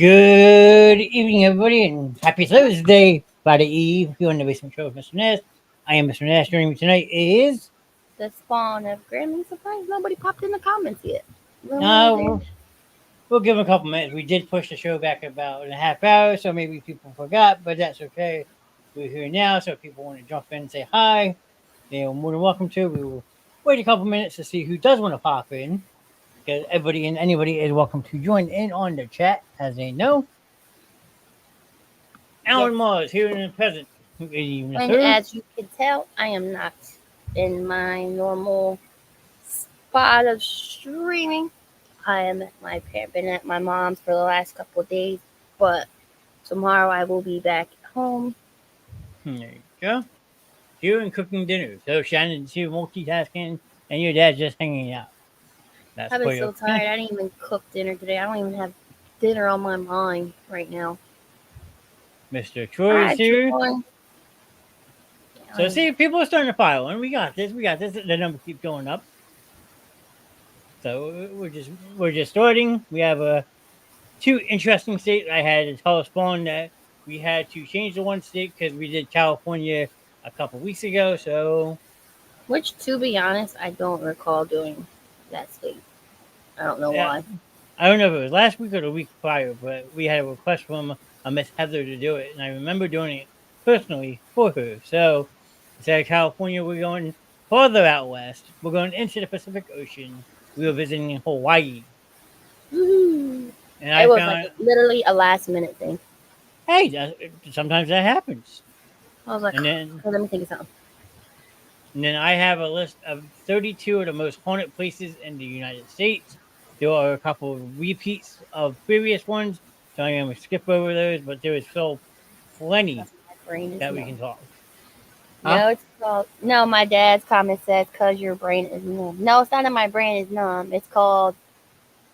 Good evening, everybody, and happy Thursday, Friday Eve, here on the Basement Show with Mr. Knast. I am Mr. Knast. Joining me tonight is. The spawn of Grammy. Surprised nobody popped in the comments yet. Uh, Well, we'll, we'll give him a couple minutes. We did push the show back about a half hour, so maybe people forgot, but that's okay. We're here now, so if people want to jump in and say hi, they are more than welcome to. We will wait a couple minutes to see who does want to pop in, because everybody and anybody is welcome to join in on the chat, as they know. yes. Alan Mars here in the present. Good evening, And sir. as you can tell, I am not in my normal spot of streaming. I am at been at my mom's for the last couple of days, but tomorrow I will be back at home. There you go. You and cooking dinner. So Shannon's here multitasking, and your dad's just hanging out. That's I've been quite so okay. tired. I didn't even cook dinner today. I don't even have dinner on my mind right now. Mr. Troy is Hi, here. Troy. So see, people are starting to file, and we got this. We got this. The number keeps going up. So we're just starting. We have two interesting states. I had to tell Spawn that we had to change the one state because we did California a couple weeks ago. So Which, to be honest, I don't recall doing that state. I don't know yeah, why. I don't know if it was last week or the week prior, but we had a request from a Miss Heather to do it, and I remember doing it personally for her. So instead of California, we're going farther out west. We're going into the Pacific Ocean. We were visiting Hawaii, Woohoo. and It I was like found, literally a last minute thing. hey, sometimes that happens. I was like, And then, oh, let me think of something. and then I have a list of 32 of the most haunted places in the United States. There are a couple of repeats of previous ones, so I'm going to skip over those, but there is still plenty My brain is that we numb. can talk. Huh? No, it's called. No, my dad's comment says, "Cause your brain is numb." No, it's not that my brain is numb. It's called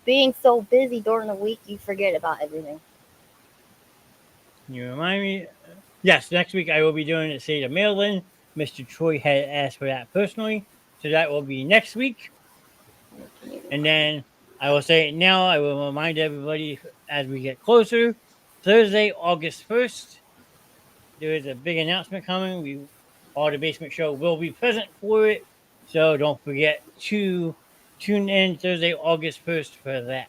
being so busy during the week you forget about everything. Can you remind me? Yes, next week I will be doing the state of Maryland. Mr. Troy had asked for that personally, so that will be next week. And then I will say it now. I will remind everybody as we get closer. Thursday, August 1st, there is a big announcement coming. All the basement show will be present for it, so don't forget to tune in Thursday, August 1st for that.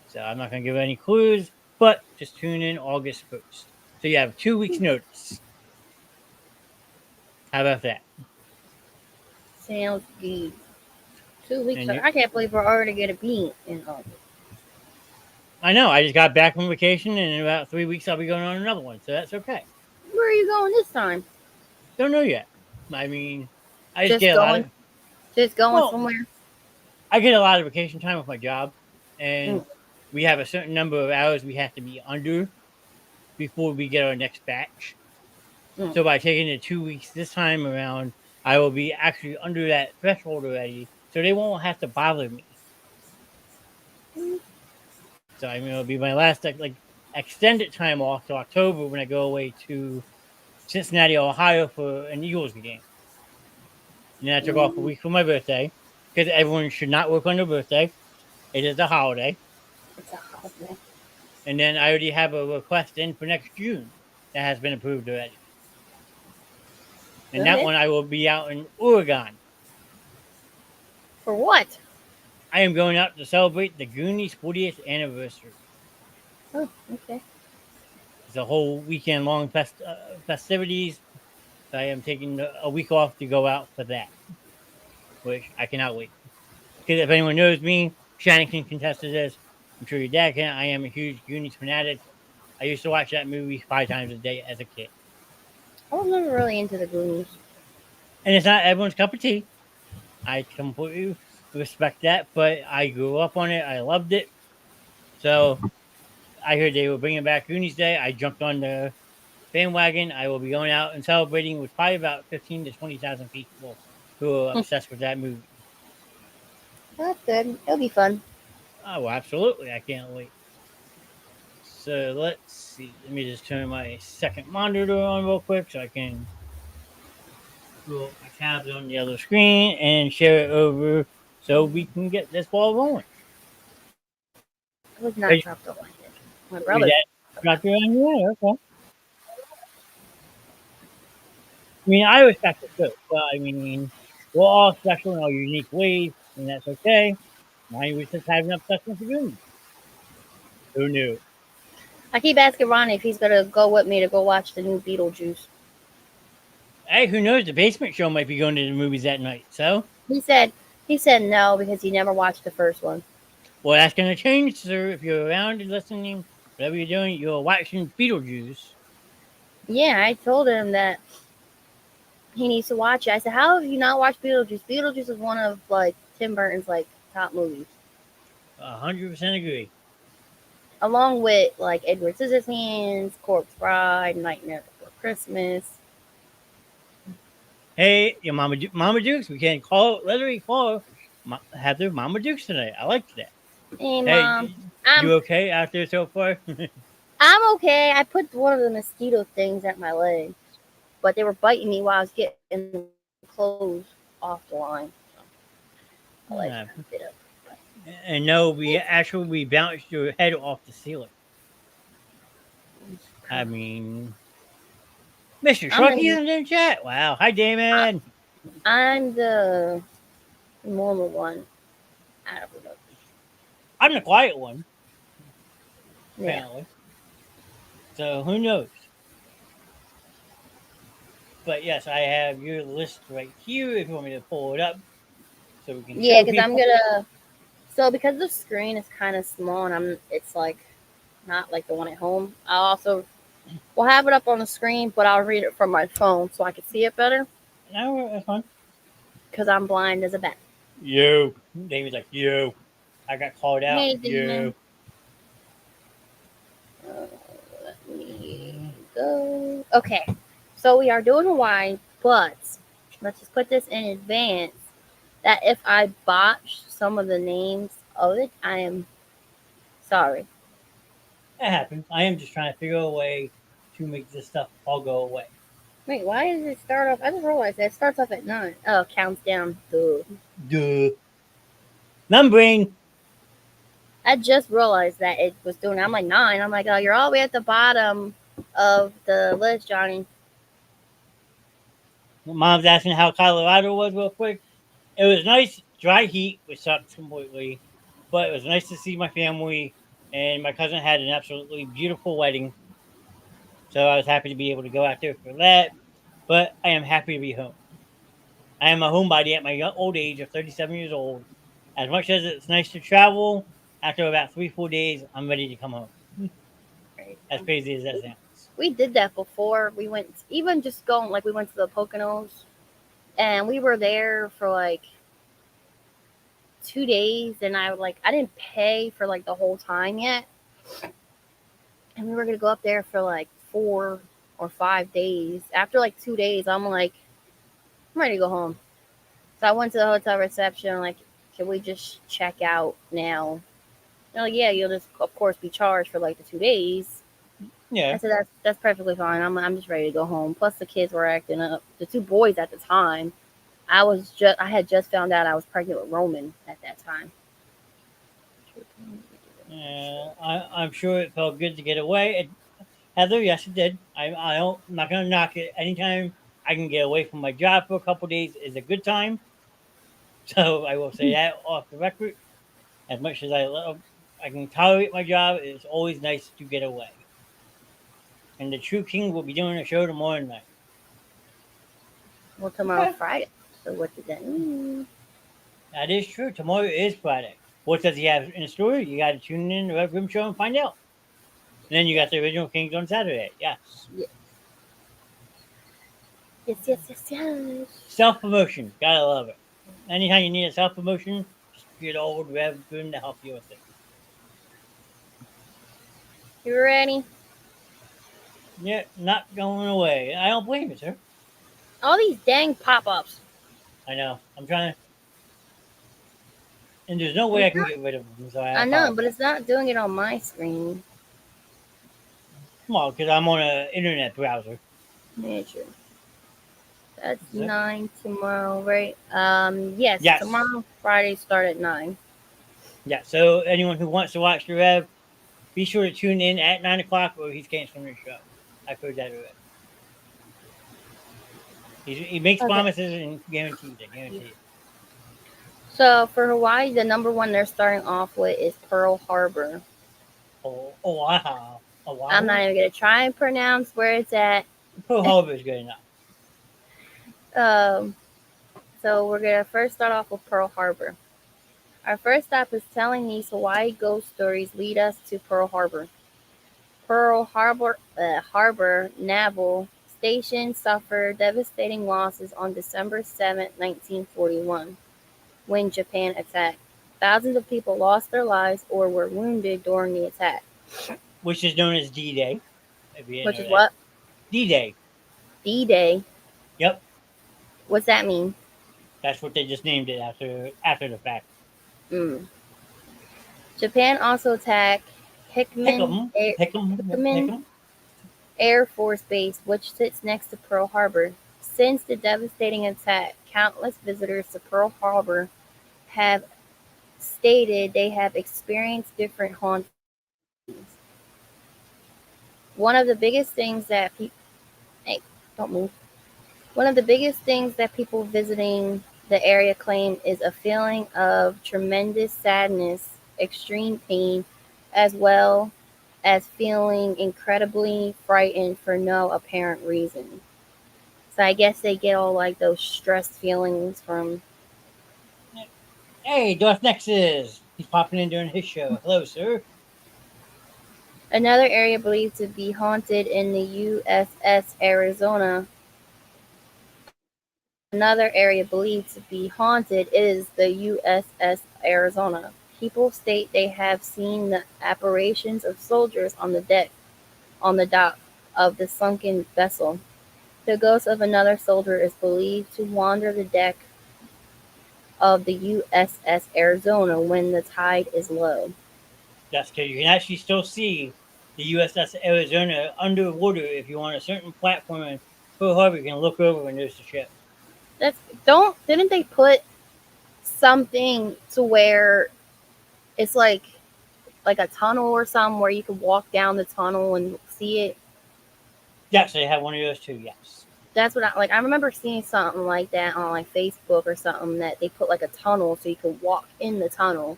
So I'm not going to give any clues, but just tune in August 1st. So you have 2 weeks' notice. How about that? Sounds good. 2 weeks. And you, I can't believe we're already gonna be in August. I know I just got back from vacation, and in about 3 weeks I'll be going on another one, so that's okay. Where are you going this time? Don't know yet. I mean, I just Just get a lot going. of Just going well, somewhere. I get a lot of vacation time with my job, and Mm, we have a certain number of hours we have to be under before we get our next batch. mm. So by taking the 2 weeks this time around, I will be actually under that threshold already, so they won't have to bother me. So I mean, it'll be my last like extended time off till October when I go away to Cincinnati, Ohio for an Eagles game. And then I took off a Mm. week for my birthday because everyone should not work on their birthday. It is a holiday. It's a holiday. And then I already have a request in for next June that has been approved already. And that Okay. one I will be out in Oregon. For what? I am going out to celebrate the Goonies' 40th anniversary. Oh, okay. It's a whole weekend long festivities. So I am taking a week off to go out for that, which I cannot wait. Because if anyone knows me, Shannon can contest to this. I'm sure your dad can. I am a huge Goonies fanatic. I used to watch that movie 5 times a day as a kid. I was never really into the Goonies. And it's not everyone's cup of tea. I completely respect that, but I grew up on it. I loved it. So I heard they were bringing back Goonies Day. I jumped on the bandwagon. I will be going out and celebrating with probably about 15 to 20,000 people who are obsessed with that movie. That's good. It'll be fun. Oh, absolutely. I can't wait. So let's see. Let me just turn my second monitor on real quick so I can pull my tabs on the other screen and share it over so we can get this ball rolling. It was not Hey, dropped off like this. My your brother. dad dropped you on your way. Okay. I mean, I respect it too. But I mean, we're all special in our unique ways, and that's okay. Mine was just having an obsession for doing it. Who knew? I keep asking Ronnie if he's gonna go with me to go watch the new Beetlejuice. Hey, who knows? The basement show might be going to the movies that night. So, He said no because he never watched the first one. well, that's going to change, sir. If you're around and listening, whatever you're doing, you're watching Beetlejuice. Yeah, I told him that he needs to watch it. I said, "How have you not watched Beetlejuice? Beetlejuice is one of like Tim Burton's like top movies, 100% agree. along with like Edward Scissorhands, Corpse Bride, Nightmare Before Christmas." Hey, your Mama Dukes. We can't literally call have their Mama Dukes tonight. I like that. Hey, Mom, Hey, I'm you okay out there so far? I'm okay. I put one of the mosquito things at my leg, but they were biting me while I was getting the clothes off the line. So my legs Yeah. kind of bit up. And no, we bounced your head off the ceiling. I mean, Mr. I'm Sharky's the in the chat. Wow. Hi, I- Damon. I'm the normal one out of the I'm the quiet one, yeah. apparently. So who knows? But yes, I have your list right here if you want me to pull it up so we can Yeah, show because I'm people. gonna. So because the screen is kind of small and it's like not like the one at home. I'll also will have it up on the screen, but I'll read it from my phone so I can see it better No, that's fine. because I'm blind as a bat. You. David's like, you. I got called out. Hey, You. Demon. Uh, Let me go. Okay, so we are doing Hawaii, but let's just put this in advance that if I botch some of the names of it, I am sorry. That happens. I am just trying to figure a way to make this stuff all go away. Wait, why does it start off? I just realized that it starts off at 9. Oh, counts down. Duh. Duh. Numbering. I just realized that it was doing. I'm like 9. I'm like, oh, you're all the way at the bottom of the list, Johnny. Mom's asking how Colorado was real quick. It was nice. Dry heat, which sucked completely. But it was nice to see my family. And my cousin had an absolutely beautiful wedding. So I was happy to be able to go out there for that. But I am happy to be home. I am a homebody at my old age of 37 years old. As much as it's nice to travel, after about 3, 4 days, I'm ready to come home. Right. As crazy as that sounds. We did that before. We went, even just going, like, we went to the Poconos and we were there for like 2 days. And I didn't pay for like the whole time yet. And we were going to go up there for like 4 or 5 days. After like 2 days, I'm like, I'm ready to go home. So I went to the hotel reception, like, can we just check out now? They're like, yeah, you'll just, of course, be charged for like the 2 days. I Yeah. said, that's perfectly fine. I'm just ready to go home. Plus, the kids were acting up. The two boys at the time, I had just found out I was pregnant with Roman at that time. I'm sure it felt good to get away. Heather, yes, it did. I'm not going to knock it. Anytime I can get away from my job for a couple days is a good time. So I will say that off the record. As much as I can tolerate my job, it's always nice to get away. And the True King will be doing a show tomorrow night. Well, tomorrow's Okay. Friday. So what does that mean? That is true. Tomorrow is Friday. What does he have in store? You got to tune in to the Red Room Show and find out. And then you got the original Kings on Saturday. Yes. Yes, yes, yes, yes, yes. Self promotion. Gotta love it. Anytime you need a self promotion, just get old Rev Room to help you with it. You ready? Yeah, not going away. I don't blame you, sir. All these dang pop-ups. I know. I'm trying to. And there's no way I It's can not, get rid of them, so I I know, but apologize. it's not doing it on my screen. Come on, because I'm on an internet browser. Yeah, true. That's So, 9 tomorrow, right? Yes, yes. tomorrow, Friday, start at 9. Yeah, so anyone who wants to watch the Rev, be sure to tune in at 9 o'clock, or he's canceling the show. I've heard that already. He makes Okay. promises and guarantees it. Guarantees. So for Hawaii, the number one they're starting off with is Pearl Harbor. Oahu. I'm not Oahu. even gonna try and pronounce where it's at. Pearl Harbor is good enough. Um, so we're gonna first start off with Pearl Harbor. Our first stop is telling these Hawaii ghost stories lead us to Pearl Harbor. Pearl Harbor Naval Station suffered devastating losses on December 7, 1941, when Japan attacked. Thousands of people lost their lives or were wounded during the attack. Which is known as D-Day. If you didn't Which know is that. what? D-Day. D-Day. Yep. What's that mean? That's what they just named it after the fact. Mm. Japan also attacked Hickman Hickam. Air, Hickam. Hickman Hickam. Air Force Base, which sits next to Pearl Harbor. Since the devastating attack, countless visitors to Pearl Harbor have stated they have experienced different hauntings. One of the biggest things that people hey, don't move. One of the biggest things that people visiting the area claim is a feeling of tremendous sadness, extreme pain, as well as feeling incredibly frightened for no apparent reason. So I guess they get all like those stress feelings from. Hey, Darth Nexus. He's popping in during his show. Hello, sir. Another area believed to be haunted in the USS Arizona. Another area believed to be haunted is the USS Arizona. People state they have seen the apparitions of soldiers on the dock of the sunken vessel. The ghost of another soldier is believed to wander the deck of the USS Arizona when the tide is low. That's because you can actually still see the USS Arizona underwater if you're on a certain platform in Pearl Harbor. You can look over and there's the ship. That's don't didn't they put something to where it's like a tunnel or something where you can walk down the tunnel and see it? Yes, they have one of those too. Yes. That's what I like. I remember seeing something like that on like Facebook or something that they put like a tunnel so you could walk in the tunnel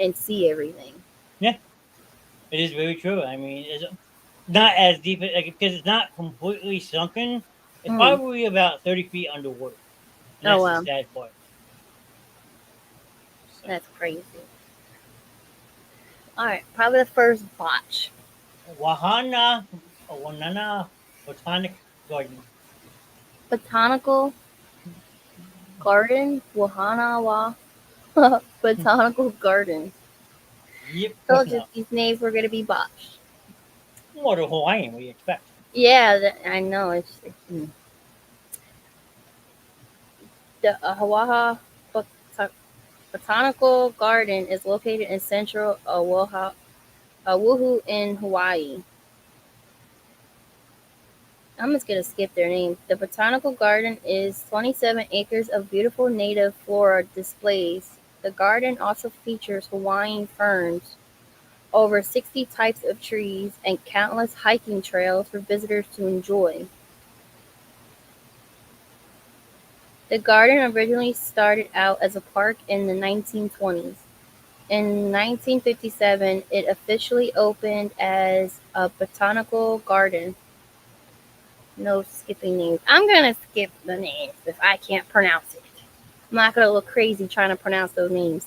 and see everything. Yeah, it is very true. I mean, it's not as deep like, because it's not completely sunken. It's Mm. probably about 30 feet underwater, and Oh that's the wow, sad part. So, that's crazy. All right, probably the first botch. Wahana, Wanana Botanic Garden. Botanical garden, Wahanawa Botanical garden. Yep, close Told you enough. these names were gonna be botched. What a Hawaiian, what do you expect? Yeah, I know. The Botanical Garden is located in central Oahu in Hawaii. I'm just gonna skip their name. The Botanical Garden is 27 acres of beautiful native flora displays. The garden also features Hawaiian ferns, over 60 types of trees, and countless hiking trails for visitors to enjoy. The garden originally started out as a park in the 1920s. In 1957, it officially opened as a botanical garden. No skipping names. I'm going to skip the names if I can't pronounce it. I'm not going to look crazy trying to pronounce those names.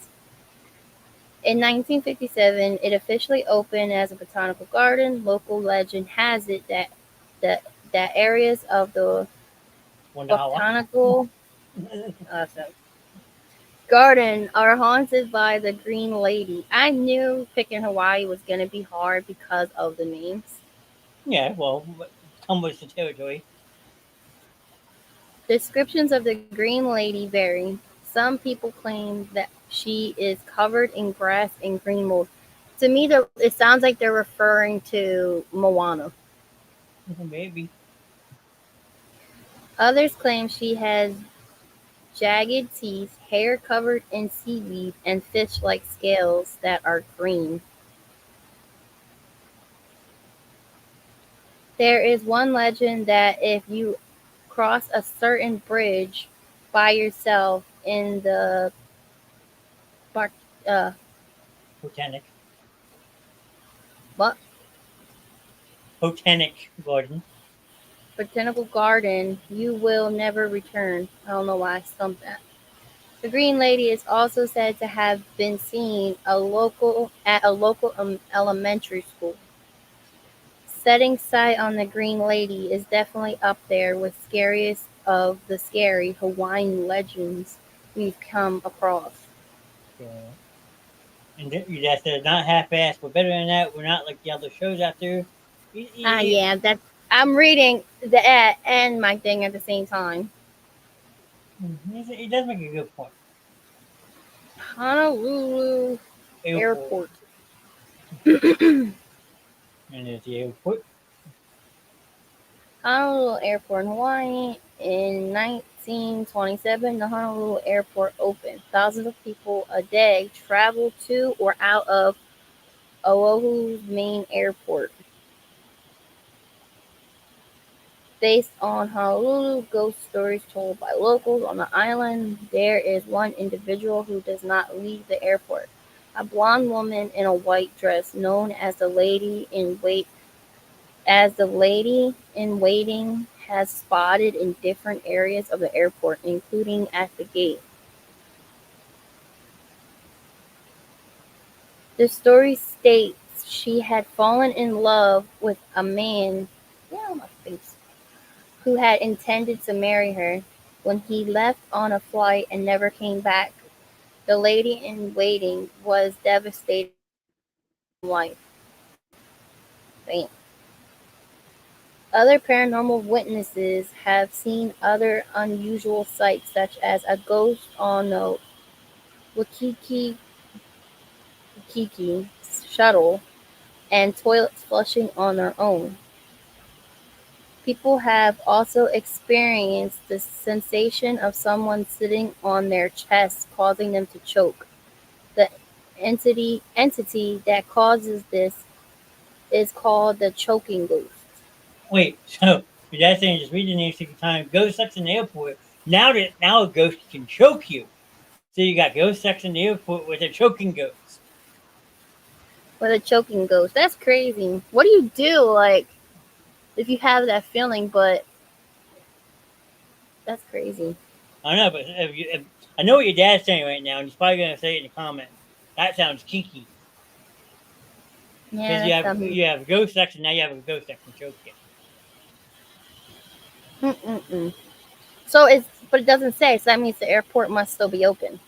In 1957, it officially opened as a botanical garden. Local legend has it that, that areas of the Wanawa. botanical garden are haunted by the Green Lady. I knew picking Hawaii was going to be hard because of the names. Yeah, well, come with the territory. Descriptions of the Green Lady vary. Some people claim that she is covered in grass and green mold. To me, it sounds like they're referring to Moana. Maybe. Others claim jagged teeth, hair covered in seaweed, and fish-like scales that are green. There is one legend that if you cross a certain bridge by yourself in the bar- uh, Botanic. bu- Botanic garden. botanical garden, you will never return. I don't know why I stumped that. The Green Lady is also said to have been seen at a local elementary school. Setting sight on the Green Lady is definitely up there with scariest of the scary Hawaiian legends we've come across. So, and that's not half-assed. We're better than that. We're not like the other shows out there. Yeah, that's. I'm reading the and my thing at the same time. He does make a good point. Honolulu Airport. Airport. And there's the airport. Honolulu Airport in Hawaii. In 1927, the Honolulu Airport opened. Thousands of people a day travel to or out of Oahu's main airport. Based on Honolulu ghost stories told by locals on the island, there is one individual who does not leave the airport. A blonde woman in a white dress, known as the lady in waiting, has spotted in different areas of the airport, including at the gate. The story states she had fallen in love with a man, yeah, on my face, who had intended to marry her. When he left on a flight and never came back, the lady in waiting was devastated and took her own life. Bam. Other paranormal witnesses have seen other unusual sights, such as a ghost on the Waikiki shuttle and toilets flushing on their own. People have also experienced the sensation of someone sitting on their chest, causing them to choke. The entity that causes this is called the choking ghost. Wait, so your dad's saying just read the name 60 times. Ghost sex in the airport. Now a ghost can choke you. So you got ghost sex in the airport with a choking ghost. With a choking ghost. That's crazy. What do you do, like, if you have that feeling? But that's crazy. I don't know, but I know what your dad's saying right now, and he's probably gonna say it in the comments. That sounds kinky Yeah, because that's something. you have ghost sex, and now you have a ghost that can choke you. Mm-mm-mm. So it's, but it doesn't say. So that means the airport must still be open.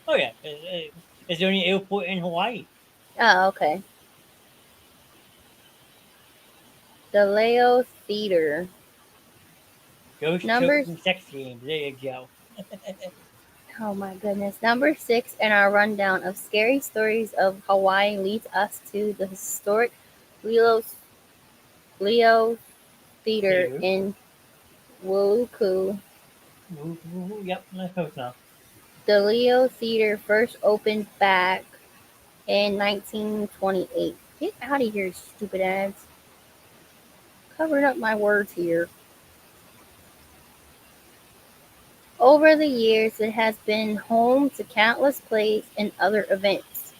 Oh yeah, it's the only airport in Hawaii. Oh, okay. The Leo Theater. Ghost Number. choking sex games. There you go. Oh my goodness. Number 6 in our rundown of scary stories of Hawaii leads us to the historic Leo Leo Theater Theater. in Wuluku. Yep, let's go now. The Leo Theater first opened back in 1928. Get out of here, stupid ads. Covering up my words here. Over the years, it has been home to countless plays and other events.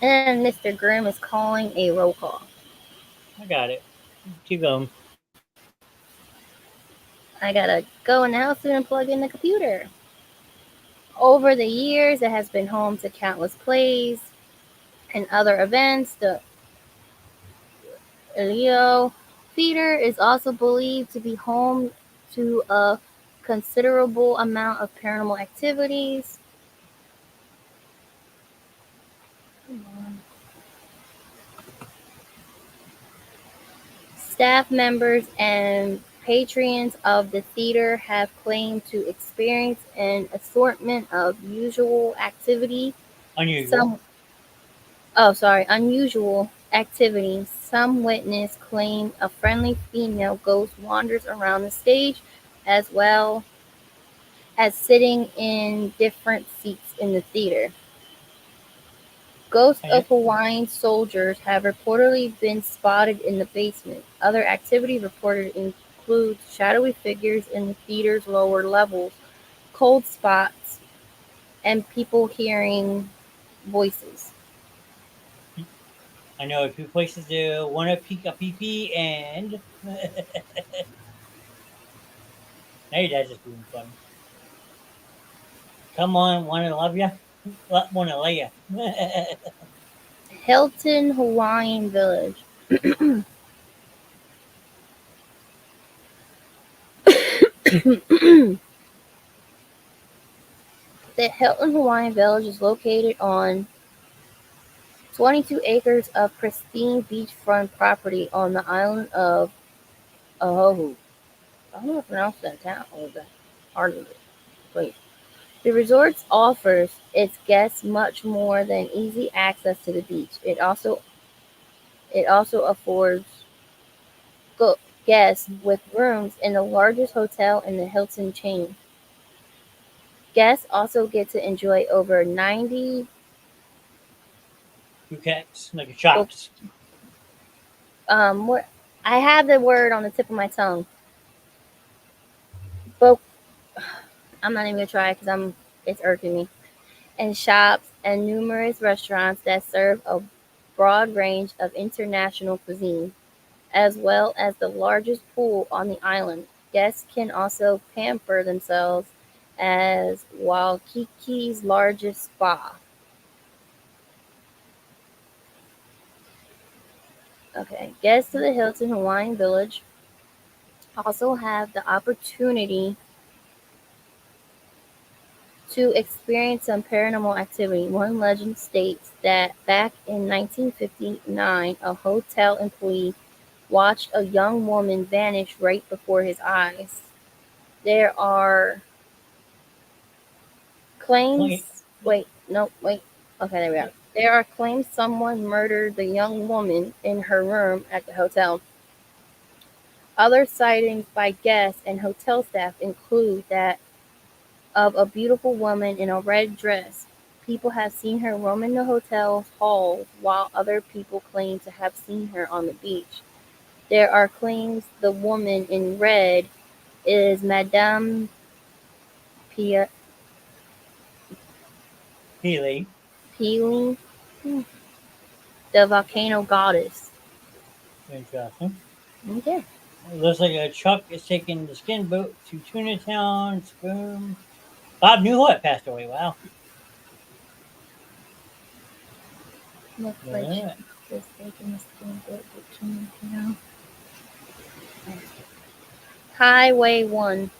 And Mr. Grimm is calling a roll call. I got it. Keep going. I gotta go in the house and plug in the computer. Over the years, it has been home to countless plays and other events. The Leo Theater is also believed to be home to a considerable amount of paranormal activities. Staff members and patrons of the theater have claimed to experience an assortment of usual activity. Unusual. Some unusual activity. Some witness claim a friendly female ghost wanders around the stage as well. as sitting in different seats in the theater. Ghosts I of Hawaiian soldiers have reportedly been spotted in the basement. Other activity reported includes shadowy figures in the theater's lower levels, cold spots, and people hearing voices. I know a few places to want to peek a pee pee, and hey, that's just being funny. Come on, want to love you, want to lay you. Hilton Hawaiian Village. The Hilton Hawaiian Village is located on 22 acres of pristine beachfront property on the island of Oahu. I don't know how to pronounce that town or that part of it. Wait. The resort offers its guests much more than easy access to the beach. It also affords go- guests with rooms in the largest hotel in the Hilton chain. Guests also get to enjoy over 90 Bouquets, like book shops. what I have the word on the tip of my tongue. Book I'm not even gonna try because it's irking me. And shops and numerous restaurants that serve a broad range of international cuisine, as well as the largest pool on the island. Guests can also pamper themselves as Waikiki's largest spa. Okay, guests to the Hilton Hawaiian Village also have the opportunity to experience some paranormal activity. One legend states that back in 1959, a hotel employee watched a young woman vanish right before his eyes. There are Clean. claims. Wait, no, wait. Okay, there we go. There are claims someone murdered the young woman in her room at the hotel. Other sightings by guests and hotel staff include that of a beautiful woman in a red dress. People have seen her roaming the hotel's halls, while other people claim to have seen her on the beach. There are claims the woman in red is Madame Pia- Healy. Peeling, the volcano goddess. Interesting. Okay. It looks like a truck is taking the skin boat to Tuna Town. Boom. Bob Newhart passed away. Wow. Looks like she Yeah. was taking the steamboat between, you know. Highway 1.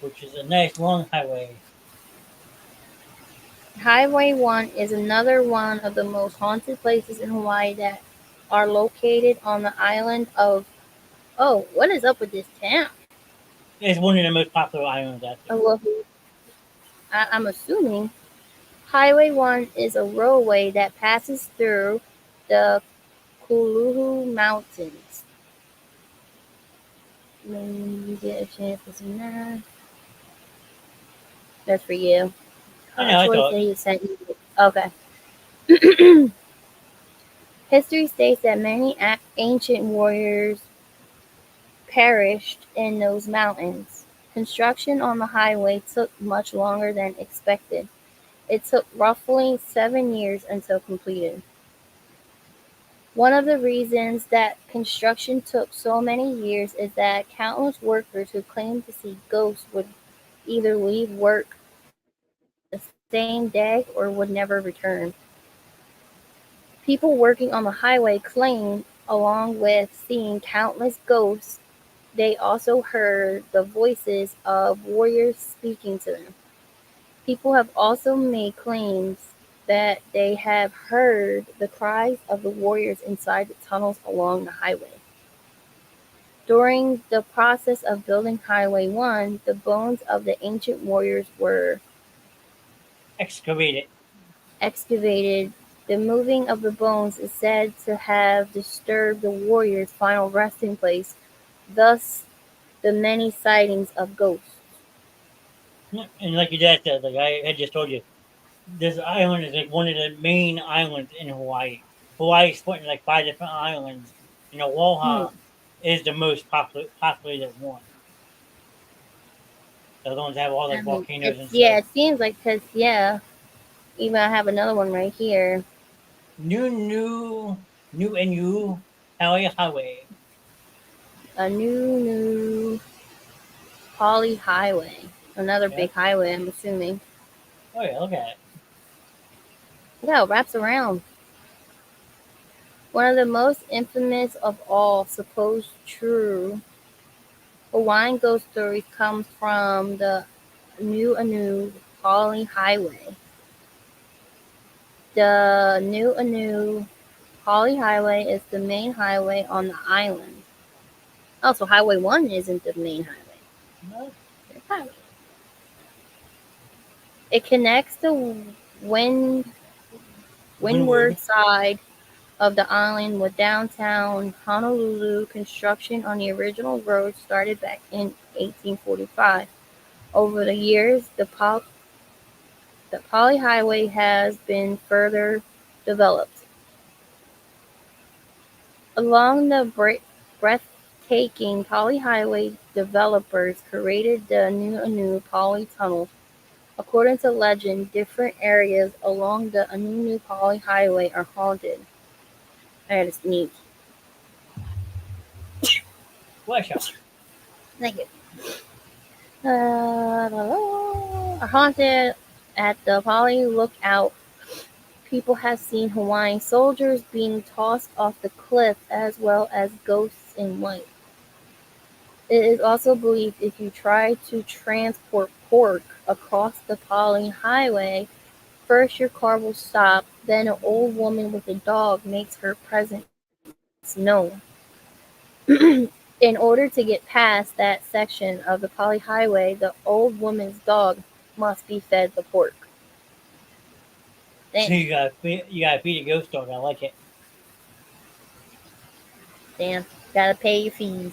Which is a nice long highway. Highway 1 is another one of the most haunted places in Hawaii that are located on the island of. Oh, what is up with this town? It's one of the most popular islands, actually. Oahu. I'm assuming Highway 1 is a roadway that passes through the Kuluhu Mountains. When you get a chance to see that, that's for you. I know, I Troy thought. said he sent you. Okay. History states that many ancient warriors perished in those mountains. Construction on the highway took much longer than expected. It took roughly 7 years until completed. One of the reasons that construction took so many years is that countless workers who claimed to see ghosts would either leave work the same day or would never return. People working on the highway claimed, along with seeing countless ghosts, they also heard the voices of warriors speaking to them. People have also made claims that they have heard the cries of the warriors inside the tunnels along the highway. During the process of building Highway 1, the bones of the ancient warriors were Excavated. excavated. The moving of the bones is said to have disturbed the warriors' final resting place, thus the many sightings of ghosts. Yeah, and like your dad said, like I had just told you, this island is like one of the main islands in Hawaii. Hawaii split into like five different islands. Hmm. Oahu is the most populated one. The ones that have all I like mean, volcanoes it's and yeah. stuff. It seems like because yeah, even I have another one right here. New, new, new, and new Hawaii Highway. A new Poly Highway. Another Yeah. big highway. I'm assuming. Oh yeah, look at it. Look how it wraps around. One of the most infamous of all supposed true Hawaiian ghost stories comes from the Anu Poly Highway. The Anu Poly Highway is the main highway on the island. Also, Highway 1 isn't the main highway. No, It's highway. It connects the wind, windward Windward. side of the island with downtown Honolulu. Construction on the original road started back in 1845. Over the years, the Poly Highway has been further developed. Along the breathtaking Poly Highway, developers created the Anu Poly Tunnel. According to legend, different areas along the Anu Poly Highway are haunted. That is neat. Flash out. Thank you. Are haunted at the Poly Lookout. People have seen Hawaiian soldiers being tossed off the cliff as well as ghosts in white. It is also believed if you try to transport pork across the Poly Highway, first your car will stop, then an old woman with a dog makes her presence known. In order to get past that section of the Poly Highway, the old woman's dog must be fed the pork. So Damn, you gotta feed a ghost dog. I like it. damn, gotta pay your fees.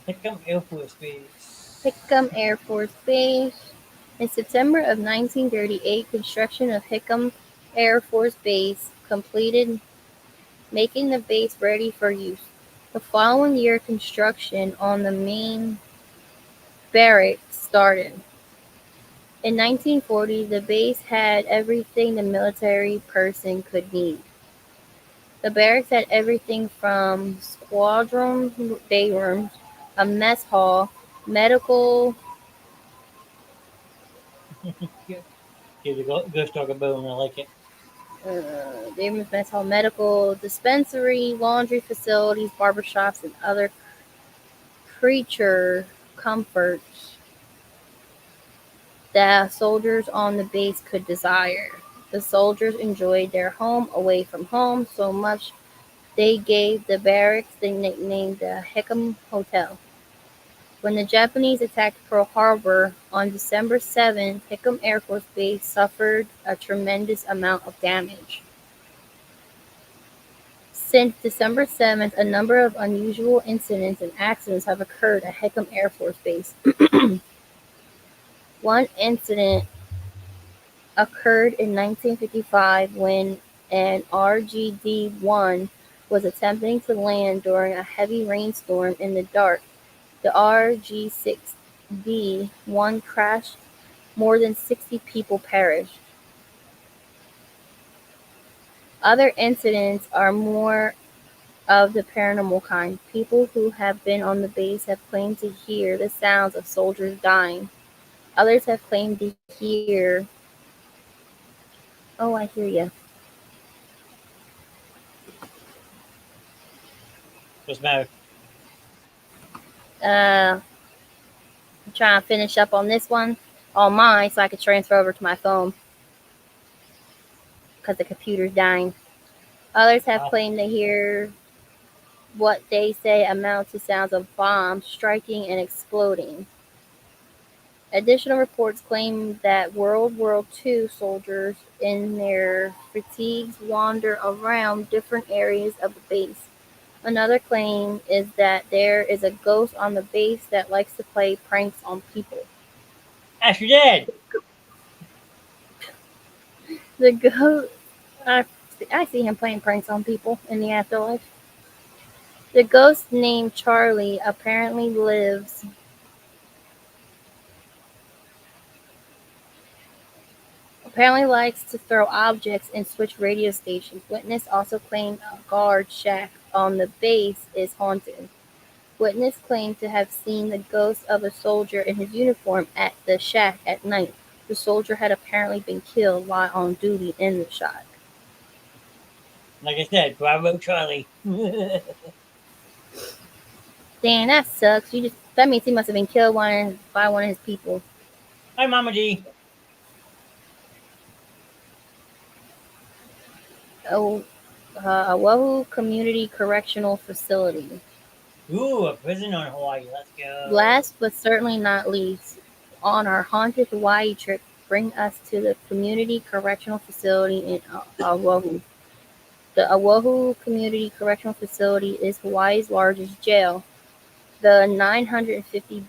Hickam Air Force Base. Hickam Air Force Base. In September of 1938, construction of Hickam Air Force Base completed, making the base ready for use. The following year, construction on the main barracks started. In 1940, the base had everything the military person could need. The barracks had everything from squadron day rooms, a mess hall, medical Give the ghost dog a bone. I like it. Davis Mess Hall medical dispensary, laundry facilities, barbershops, and other creature comforts that soldiers on the base could desire. The soldiers enjoyed their home away from home so much they gave the barracks the nickname the Hickam Hotel. When the Japanese attacked Pearl Harbor on December 7th, Hickam Air Force Base suffered a tremendous amount of damage. Since December 7th, a number of unusual incidents and accidents have occurred at Hickam Air Force Base. One incident occurred in 1955 when an RGD-1 was attempting to land during a heavy rainstorm in the dark. The RG-6B-1 crashed. More than 60 people perished. Other incidents are more of the paranormal kind. People who have been on the base have claimed to hear the sounds of soldiers dying. Others have claimed to hear, oh, I hear you. What's the matter? I'm trying to finish up on this one, on mine, so I can transfer over to my phone because the computer's dying. Others have Ah, claimed to hear what they say amount to sounds of bombs striking and exploding. Additional reports claim that World War II soldiers in their fatigues wander around different areas of the base. Another claim is that there is a ghost on the base that likes to play pranks on people. Ask your dad. The ghost. I see him playing pranks on people in the afterlife. The ghost named Charlie apparently likes to throw objects and switch radio stations. Witness also claimed a guard shack on the base is haunted. Witness claimed to have seen the ghost of a soldier in his uniform at the shack at night. The soldier had apparently been killed while on duty in the shack. Like I said, bravo, Charlie. Damn, that sucks. That means he must have been killed by one of his people. Hi, Mama D. Oh, Oahu Community Correctional Facility. Ooh, a prison on Hawaii. Let's go. Last but certainly not least, on our haunted Hawaii trip, bring us to the Community Correctional Facility in Oahu. The Oahu Community Correctional Facility is Hawaii's largest jail. The 950-bed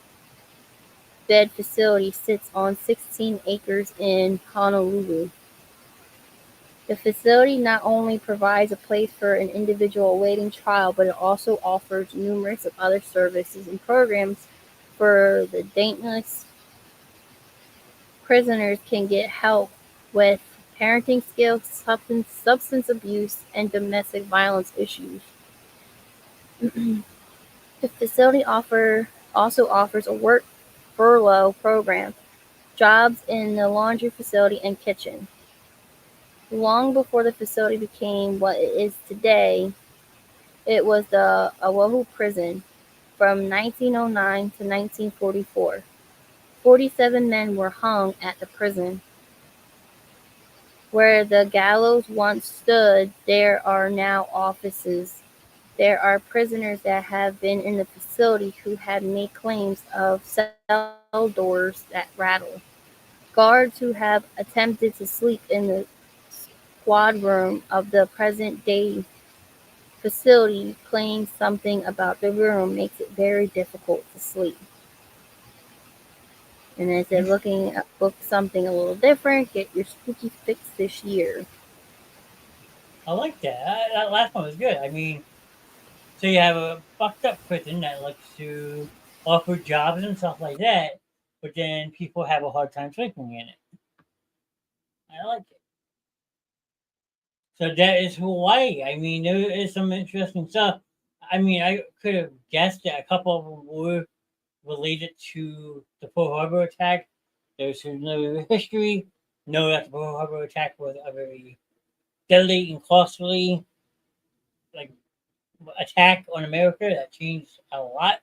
facility sits on 16 acres in Honolulu. The facility not only provides a place for an individual awaiting trial, but it also offers numerous of other services and programs for the detained prisoners can get help with parenting skills, substance abuse, and domestic violence issues. The facility also offers a work furlough program, jobs in the laundry facility and kitchen. Long before the facility became what it is today, it was the Oahu Prison from 1909 to 1944. 47 men were hung at the prison. Where the gallows once stood, there are now offices. There are prisoners that have been in the facility who have made claims of cell doors that rattle. Guards who have attempted to sleep in the squad room of the present-day facility claim something about the room makes it very difficult to sleep. And as they're looking at book something a little different, get your spooky fix this year. I like that. That last one was good. I mean, so you have a fucked up prison that likes to offer jobs and stuff like that, but then people have a hard time sleeping in it. I like it. So that is Hawaii. I mean, there is some interesting stuff. I mean, I could have guessed that a couple of them were related to the Pearl Harbor attack. Those who know the history know that the Pearl Harbor attack was a very deadly and costly like attack on America that changed a lot.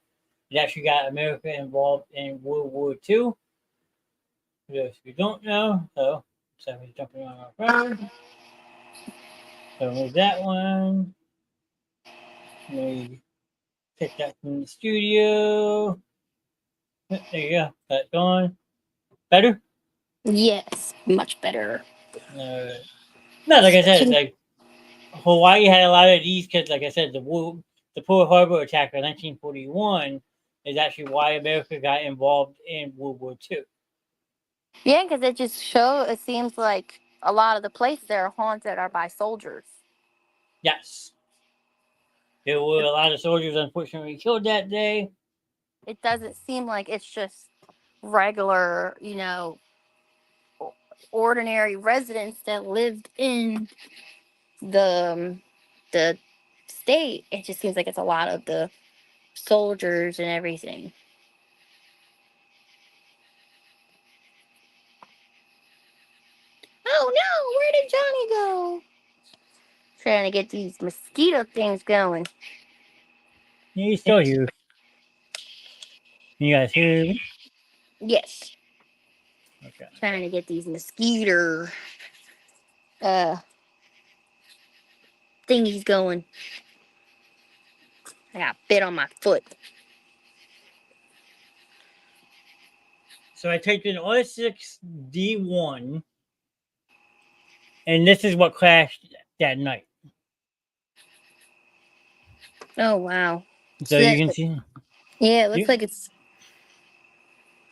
It actually got America involved in World War II. For those who don't know, so somebody's jumping on our phone. So move that one. Let me take that from the studio. There you go. That's gone. Better? Yes, much better. Uh, no, like I said, like Hawaii had a lot of these because, like I said, the Pearl Harbor attack of 1941 is actually why America got involved in World War II. Yeah, because it seems like a lot of the places that are haunted are by soldiers. Yes, there were a lot of soldiers unfortunately killed that day. It doesn't seem like it's just regular, ordinary residents that lived in the the state. It just seems like it's a lot of the soldiers and everything. Oh no, where did Johnny go? Trying to get these mosquito things going. Yeah, he's still here. You guys hear me? Yes. Okay. Trying to get these mosquito uh thingies going. I got bit on my foot. So I typed in R6D1, and this is what crashed that night. Oh wow. So So you that can see. yeah, it looks You, like it's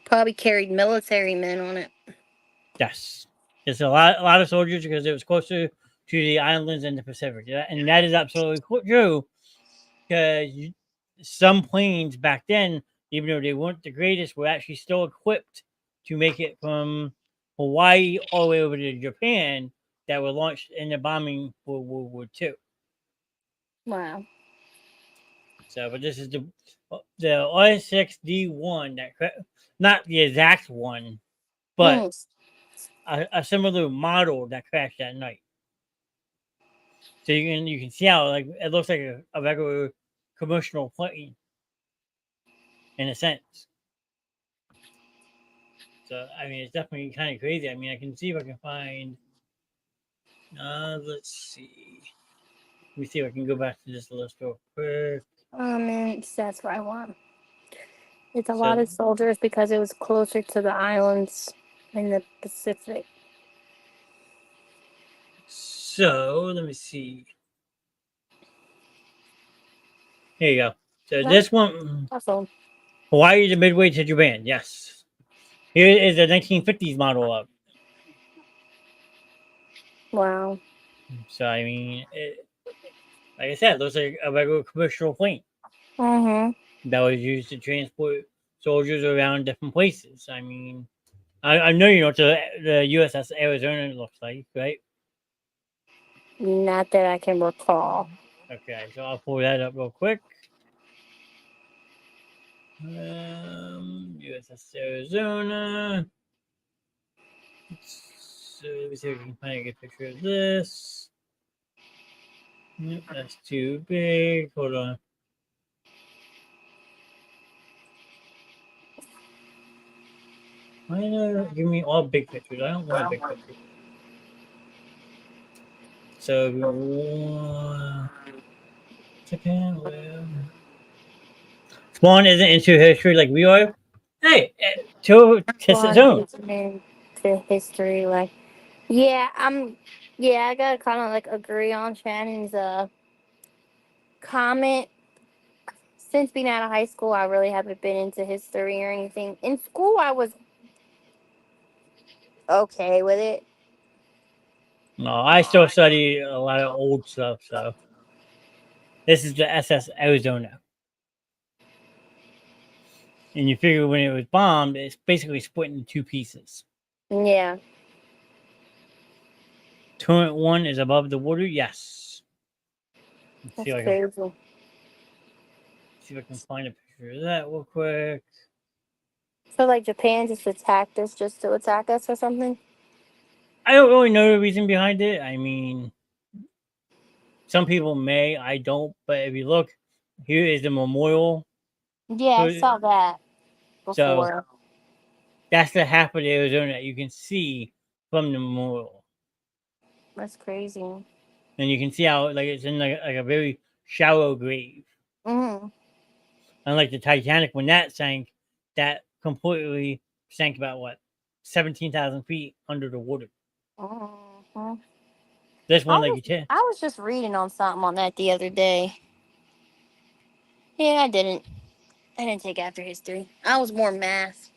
Probably carried military men on it. Yes, there's a lot of soldiers because it was closer to the islands in the Pacific, and that is absolutely true. Because some planes back then, even though they weren't the greatest, were actually still equipped to make it from Hawaii all the way over to Japan that were launched in the bombing for World War II. Wow. So, but this is the R6D1 not the exact one, but Mm. a similar model that crashed that night. So you can see how like it looks like a regular commercial plane in a sense. So I mean, it's definitely kind of crazy. I mean, I can see if I can find. Let's see. Let me see if I can go back to this list real quick. And that's what I want. It's a lot So of soldiers because it was closer to the islands in the Pacific. let me see. Here you go. So That, this one, that's all. Hawaii to Midway to Japan. Yes. Here is a 1950s model of. Wow. So I mean, like I said, it looks like a regular commercial plane Mm-hmm. that was used to transport soldiers around different places. I mean, I know you know what the USS Arizona looks like, right? Not that I can recall. Okay, so I'll pull that up real quick. USS Arizona. So let me see if we can find a good picture of this. Nope, that's too big. Hold on. Why not give me all big pictures? I don't want big pictures. So second, Spawn isn't into history like we are. Hey, to test its One own. is into history, like yeah, I gotta kind of like agree on Shannon's comment. Since being out of high school, I really haven't been into history or anything. In school, I was okay with it. No, I still study a lot of old stuff. So this is the SS Arizona, and you figure when it was bombed, it's basically split into two pieces. Yeah, Turret one is above the water. Yes. Let's that's crazy. see if I can find a picture of that real quick. So like Japan just attacked us just to attack us or something? I don't really know the reason behind it. I mean, some people may, I don't. But if you look, here is the memorial. Yeah, I saw that So before. that's the half of the Arizona that you can see from the memorial, That's crazy. and you can see how like it's in like a very shallow grave. Mm-hmm. Unlike the Titanic, when that sank, that completely sank about what 17,000 feet under the water. Mm-hmm. This one, like you said, I was just reading on something on that the other day. Yeah, I didn't take after history. I was more math.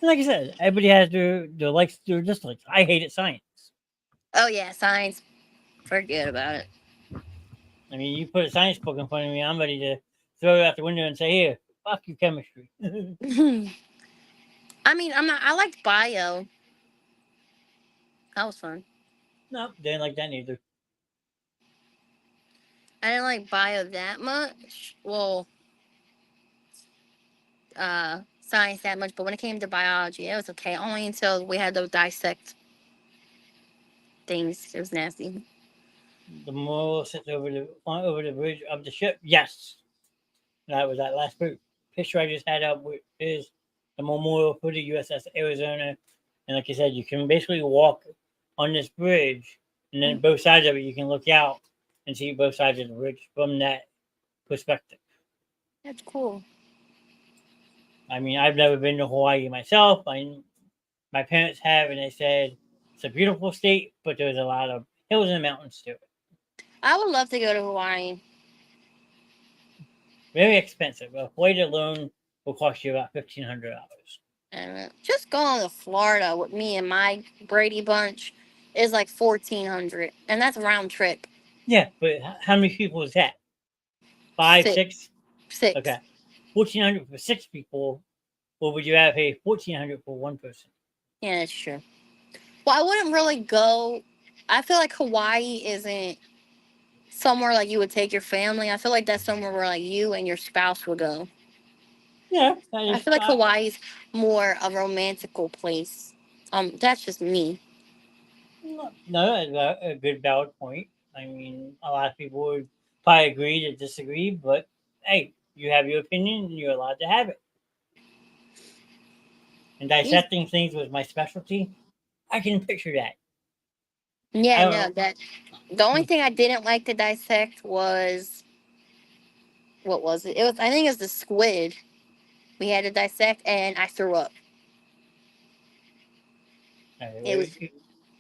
like I said, everybody has their likes, their dislikes. I hated science. Oh yeah, science. Forget about it. I mean, you put a science book in front of me, I'm ready to throw it out the window and say, "Here, fuck you, chemistry." I mean, I'm not. I liked bio. That was fun. No, didn't like that neither. I didn't like bio that much. Well, science that much, but when it came to biology, it was okay. Only until we had to dissect things. It was nasty. The memorial sits over the bridge of the ship. Yes, that was that last picture I just had up. Is the memorial for the USS Arizona, and like I said, you can basically walk on this bridge, and then both sides of it, you can look out and see both sides of the bridge from that perspective. That's cool. I mean, I've never been to Hawaii myself. My parents have, and they said it's a beautiful state, but there's a lot of hills and mountains to it. I would love to go to Hawaii. Very expensive. A flight alone will cost you about $1,500. And just going to Florida with me and my Brady bunch is like 1,400, and that's a round trip. Yeah, but how many people is that? 5, Six. 6? Six. Okay. 1,400 for 6 people, or would you have pay 1,400 for one person? Yeah, that's true. Well, I wouldn't really go. I feel like Hawaii isn't somewhere like you would take your family. I feel like that's somewhere where like you and your spouse would go. Yeah, I feel like Hawaii's more a romantical place. That's just me. no, that's a good valid point. I mean, a lot of people would probably agree to disagree, but hey, you have your opinion and you're allowed to have it. And These, dissecting things was my specialty. I can picture that. I yeah, don't no, know. that the only thing I didn't like to dissect was what was it? It was I think it was the squid we had to dissect, and I threw up. It was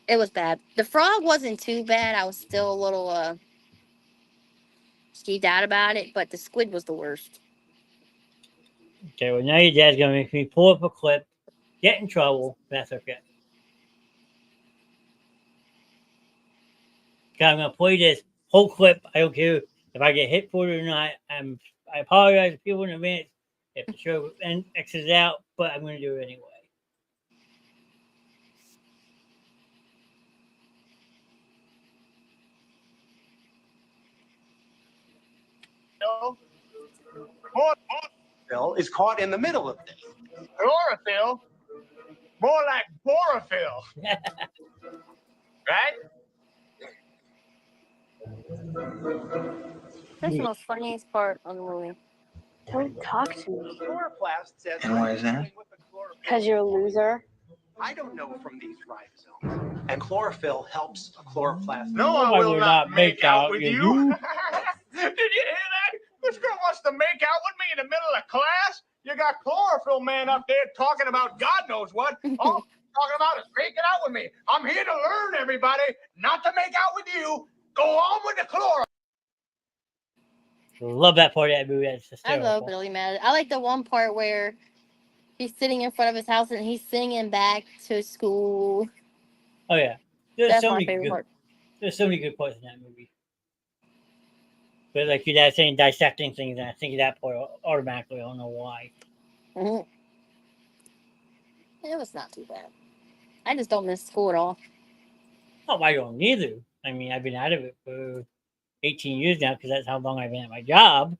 it was bad. The frog wasn't too bad. I was still a little skeeved out about it, but the squid was the worst. Okay, well, now your dad's going to make me pull up a clip, get in trouble. That's okay. Okay, I'm going to play this whole clip. I don't care if I get hit for it or not. I apologize to people in advance if the show exits out, but I'm going to do it anyway. Chlorophyll is caught in the middle of this. Chlorophyll? More like borophyll. Right? That's the most funniest part of the movie. Don't talk to me. Chloroplast says. And why is that? Because you're a loser. I don't know from these ribosomes. And chlorophyll helps a chloroplast. No, I will not make out with you. Did you hear that? This girl wants to make out with me in the middle of class. You got chlorophyll man up there talking about God knows what. All I'm talking about is making out with me. I'm here to learn, everybody, not to make out with you. Go on with the chlorophyll. Love that part of that movie. That's hysterical. I love Billy Madison. I like the one part where he's sitting in front of his house and he's singing back to school. Oh, yeah. There's That's so my many favorite good, part. There's so many good parts in that movie. But like your dad saying dissecting things, and I think of that part automatically. I don't know why. Mm-hmm. It was not too bad. I just don't miss school at all. Oh, I don't either. I mean, I've been out of it for 18 years now because that's how long I've been at my job.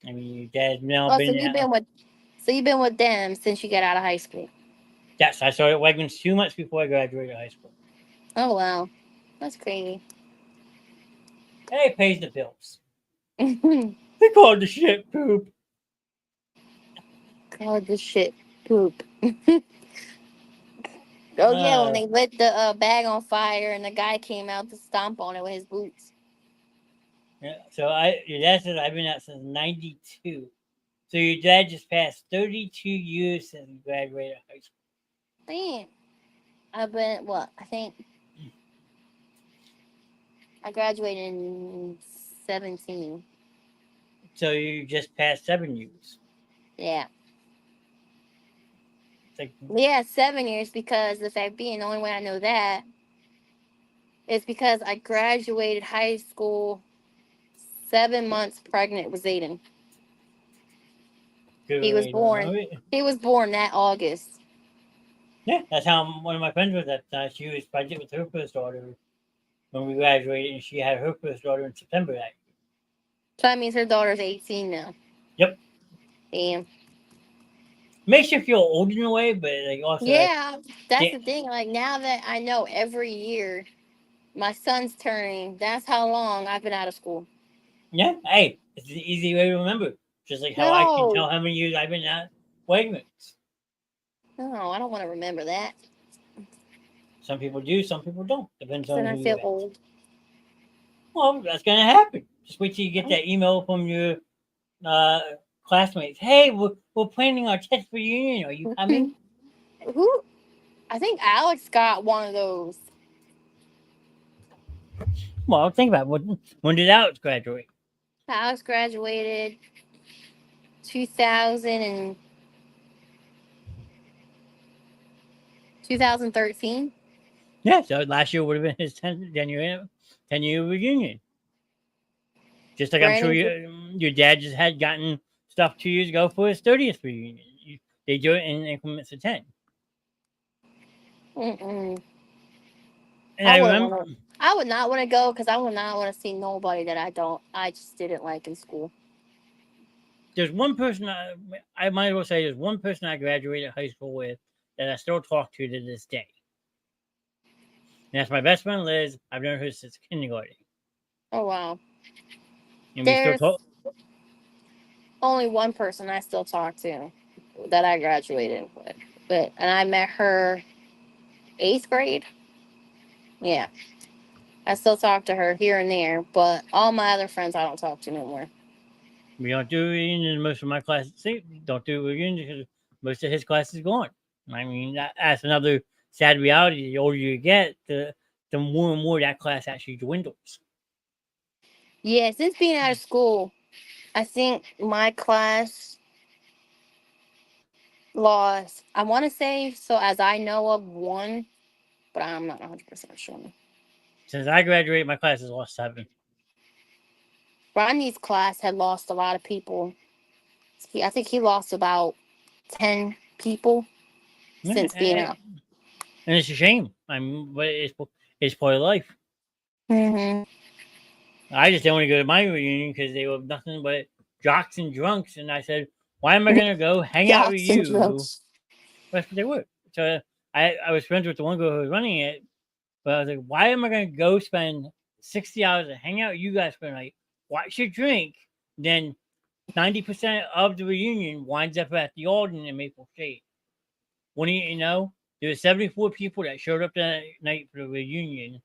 I mean, your dad's now Oh, been. so you've been with them since you got out of high school. Yes, I started at Wegmans 2 months before I graduated high school. Oh wow, that's crazy. Hey, it pays the bills. They called the shit poop. God, this shit poop. Oh yeah, when they lit the bag on fire and the guy came out to stomp on it with his boots. Yeah, so your dad says I've been out since '92. So your dad just passed 32 years since he graduated high school. Man, I've been I think I graduated in 17. So you just passed 7 years. Yeah. Like, Yeah, 7 years because the fact being the only way I know that is because I graduated high school 7 months pregnant with Zayden. He was born. He was born that August. Yeah, that's how one of my friends was at. She was pregnant with her first daughter when we graduated, and she had her first daughter in September that year. So that means her daughter's 18 now. Yep. Damn. Makes you feel old in a way, but like also. Yeah, that's the thing. Like now that I know every year my son's turning, that's how long I've been out of school. Yeah, hey, it's an easy way to remember. Just like how I can tell how many years I've been at Wegmans. No, I don't want to remember that. Some people do, some people don't. Depends on Then who I feel you old. ask. Well, that's gonna happen. Just wait till you get that email from your classmates. Hey, we're planning our test reunion. Are you coming? Who? I think Alex got one of those. Well, think about it. When did Alex graduate? Alex graduated 2013. Yeah, so last year would have been his 10-year reunion. Just like I'm sure your dad just had gotten stuff 2 years ago for his 30th reunion. They do it in increments of 10. Mm-mm. And I remember, I would not want to go because I would not want to see nobody that I just didn't like in school. there's one person I might as well say there's one person I graduated high school with that I still talk to this day. And that's my best friend Liz. I've known her since kindergarten. Oh wow. And we still talk. Only one person I still talk to that I graduated with. And I met her 8th grade. Yeah. I still talk to her here and there, but all my other friends I don't talk to no more. We don't do reunions. Most of my classes don't do reunions because most of his class is gone. I mean, that's another sad reality. The older you get, the more and more that class actually dwindles. Yeah, since being out of school, I think my class lost, I want to say, so as I know of, one, but I'm not 100% sure. Since I graduated, my class has lost 7. Rodney's class had lost a lot of people. I think he lost about 10 people since being out. And it's a shame. I mean, but it's part of life. Mm-hmm. I just didn't want to go to my reunion because they were nothing but jocks and drunks. And I said, why am I going to go hang out with you? That's what they were. So I was friends with the one girl who was running it. But I was like, why am I going to go spend 60 hours to hang out with you guys for a night, watch you drink, then 90% of the reunion winds up at the Alden in Maple Shade. Wouldn't you know? There were 74 people that showed up that night for the reunion,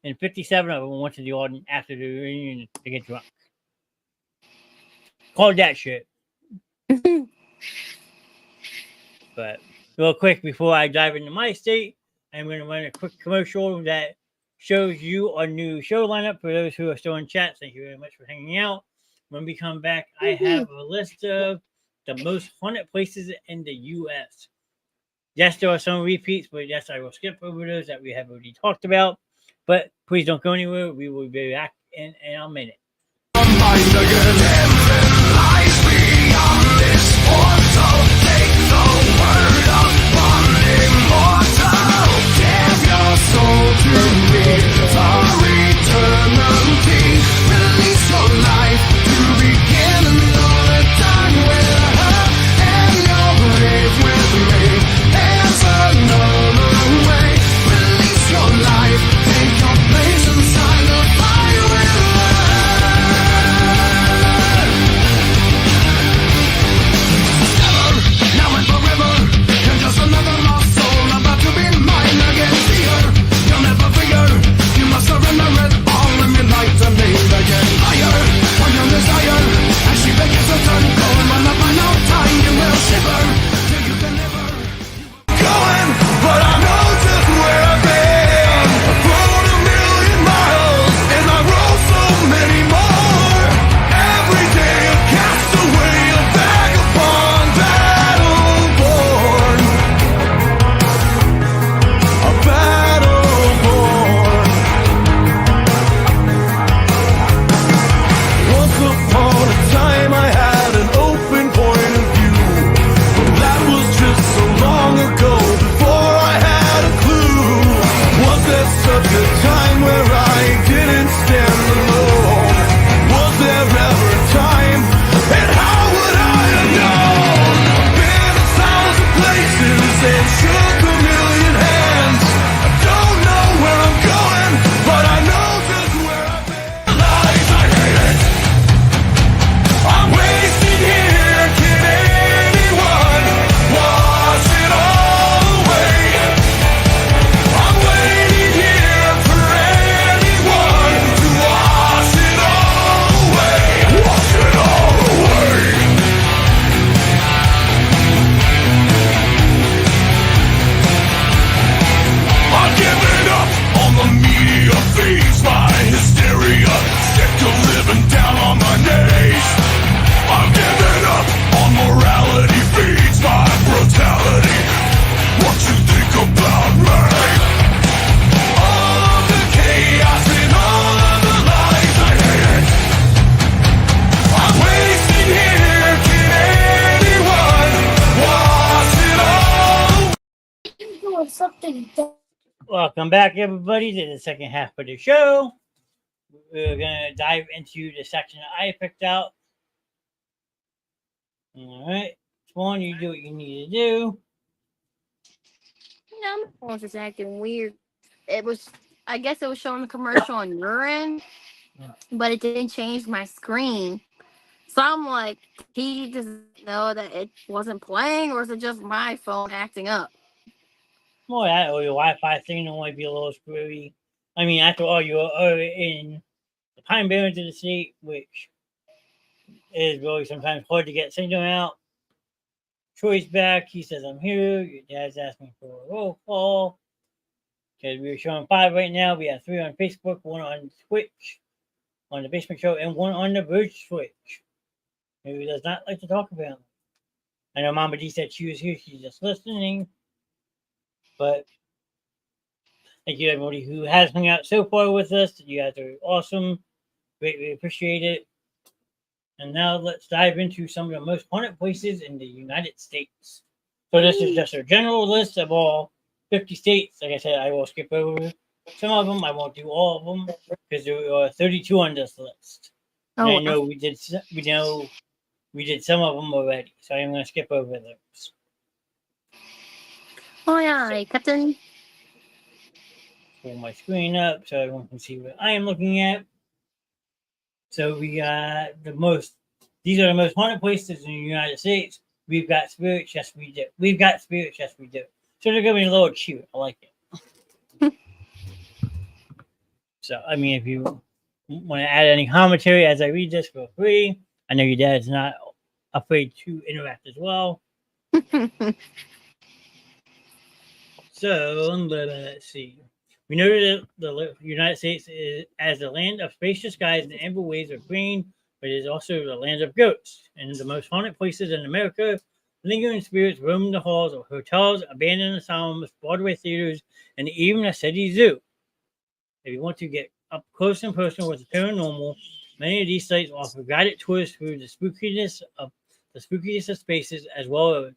and 57 of them went to the Alden after the reunion to get drunk. Called that shit. But real quick, before I dive into my state, I'm going to run a quick commercial that shows you our new show lineup. For those who are still in chat, thank you very much for hanging out. When we come back, I have a list of the most haunted places in the U.S. Yes, there are some repeats, but yes, I will skip over those that we have already talked about. But please don't go anywhere. We will be back in a minute. Welcome back, everybody, to the second half of the show. We're going to dive into the section that I picked out. All right. Spawn, you do what you need to do. My phone was acting weird. I guess it was showing the commercial on your end, but it didn't change my screen. So I'm like, he doesn't know that it wasn't playing, or is it just my phone acting up? Well, that or your Wi-Fi signal might be a little screwy. I mean, after all, you're in the Pine Barrens of the state, which is really sometimes hard to get signal out. Troy's back. He says, I'm here. Your dad's asking for a roll call. Because we're showing 5 right now. We have 3 on Facebook, 1 on Twitch, on the Basement Show, and 1 on the Verge Twitch. Who does not like to talk about it. I know Mama D said she was here. She's just listening. But thank you, everybody who has hung out so far with us. You guys are awesome. Greatly appreciate it. And now let's dive into some of the most haunted places in the United States. So this is just a general list of all 50 states. Like I said, I will skip over some of them. I won't do all of them because there are 32 on this list. And I know we did some of them already, so I'm going to skip over those. Oh yeah, Captain. Pull my screen up so everyone can see what I am looking at. So we got these are the most haunted places in the United States. We've got spirits, yes we do. We've got spirits, yes we do. So they're going to be a little cute. I like it. So, I mean, if you want to add any commentary as I read this, feel free. I know your dad's not afraid to interact as well. So, let's see. We know that the United States is as the land of spacious skies and amber waves of green, but it is also the land of ghosts. And the most haunted places in America, lingering spirits roam the halls of hotels, abandoned asylums, Broadway theaters, and even a city zoo. If you want to get up close and personal with the paranormal, many of these sites offer guided tours through the spookiness of spaces, as well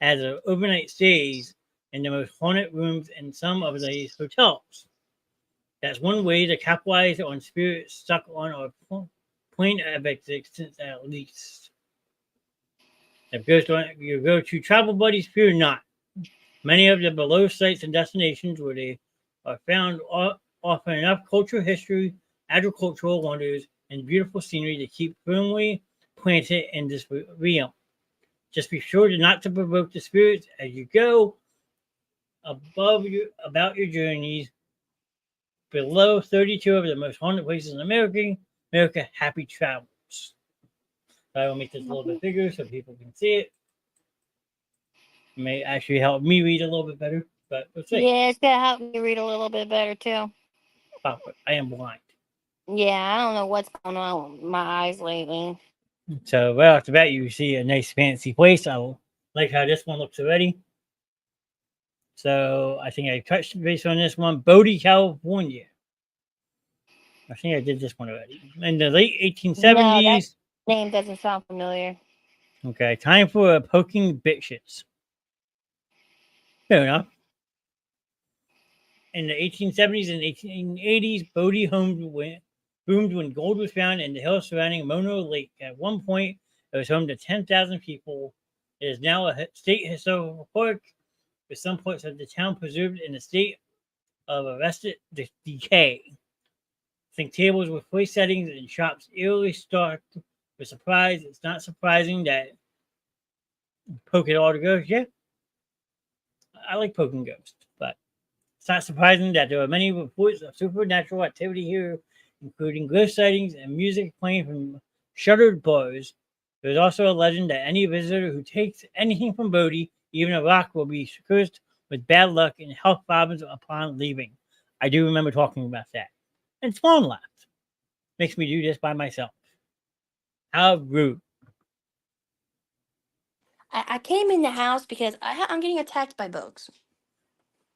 as overnight stays in the most haunted rooms in some of these hotels. That's one way to capitalize on spirits stuck on our plane of existence, at least. If you go to travel buddies, fear not. Many of the below sites and destinations where they are found offer enough cultural history, agricultural wonders, and beautiful scenery to keep firmly planted in this realm. Just be sure not to provoke the spirits as you go about your journeys. Below 32 of the most haunted places in America. Happy travels. So I will make this a little bit bigger so people can see it. It may actually help me read a little bit better, but we'll see. Yeah, it's gonna help me read a little bit better too. Oh, I am blind. Yeah, I don't know what's going on with my eyes lately. So right off the bat, you see a nice fancy place. I like how this one looks already. So I think I touched base on this one. Bodie, California. I think I did this one already. In the late 1870s. No, that name doesn't sound familiar. Okay, time for a poking bitches. Fair enough. In the 1870s and 1880s, Bodie homes boomed when gold was found in the hills surrounding Mono Lake. At one point, it was home to 10,000 people. It is now a state historical park, with some parts of the town preserved in a state of arrested decay. Think tables with place settings and shops eerily stocked with surprise. It's not surprising that poke it all to ghosts. Yeah, I like poking ghosts, but it's not surprising that there are many reports of supernatural activity here, including ghost sightings and music playing from shuttered bars. There's also a legend that any visitor who takes anything from Bodie, even a rock, will be cursed with bad luck and health problems upon leaving. I do remember talking about that. And Spawn laughed. Makes me do this by myself. How rude. I came in the house because I'm getting attacked by bugs.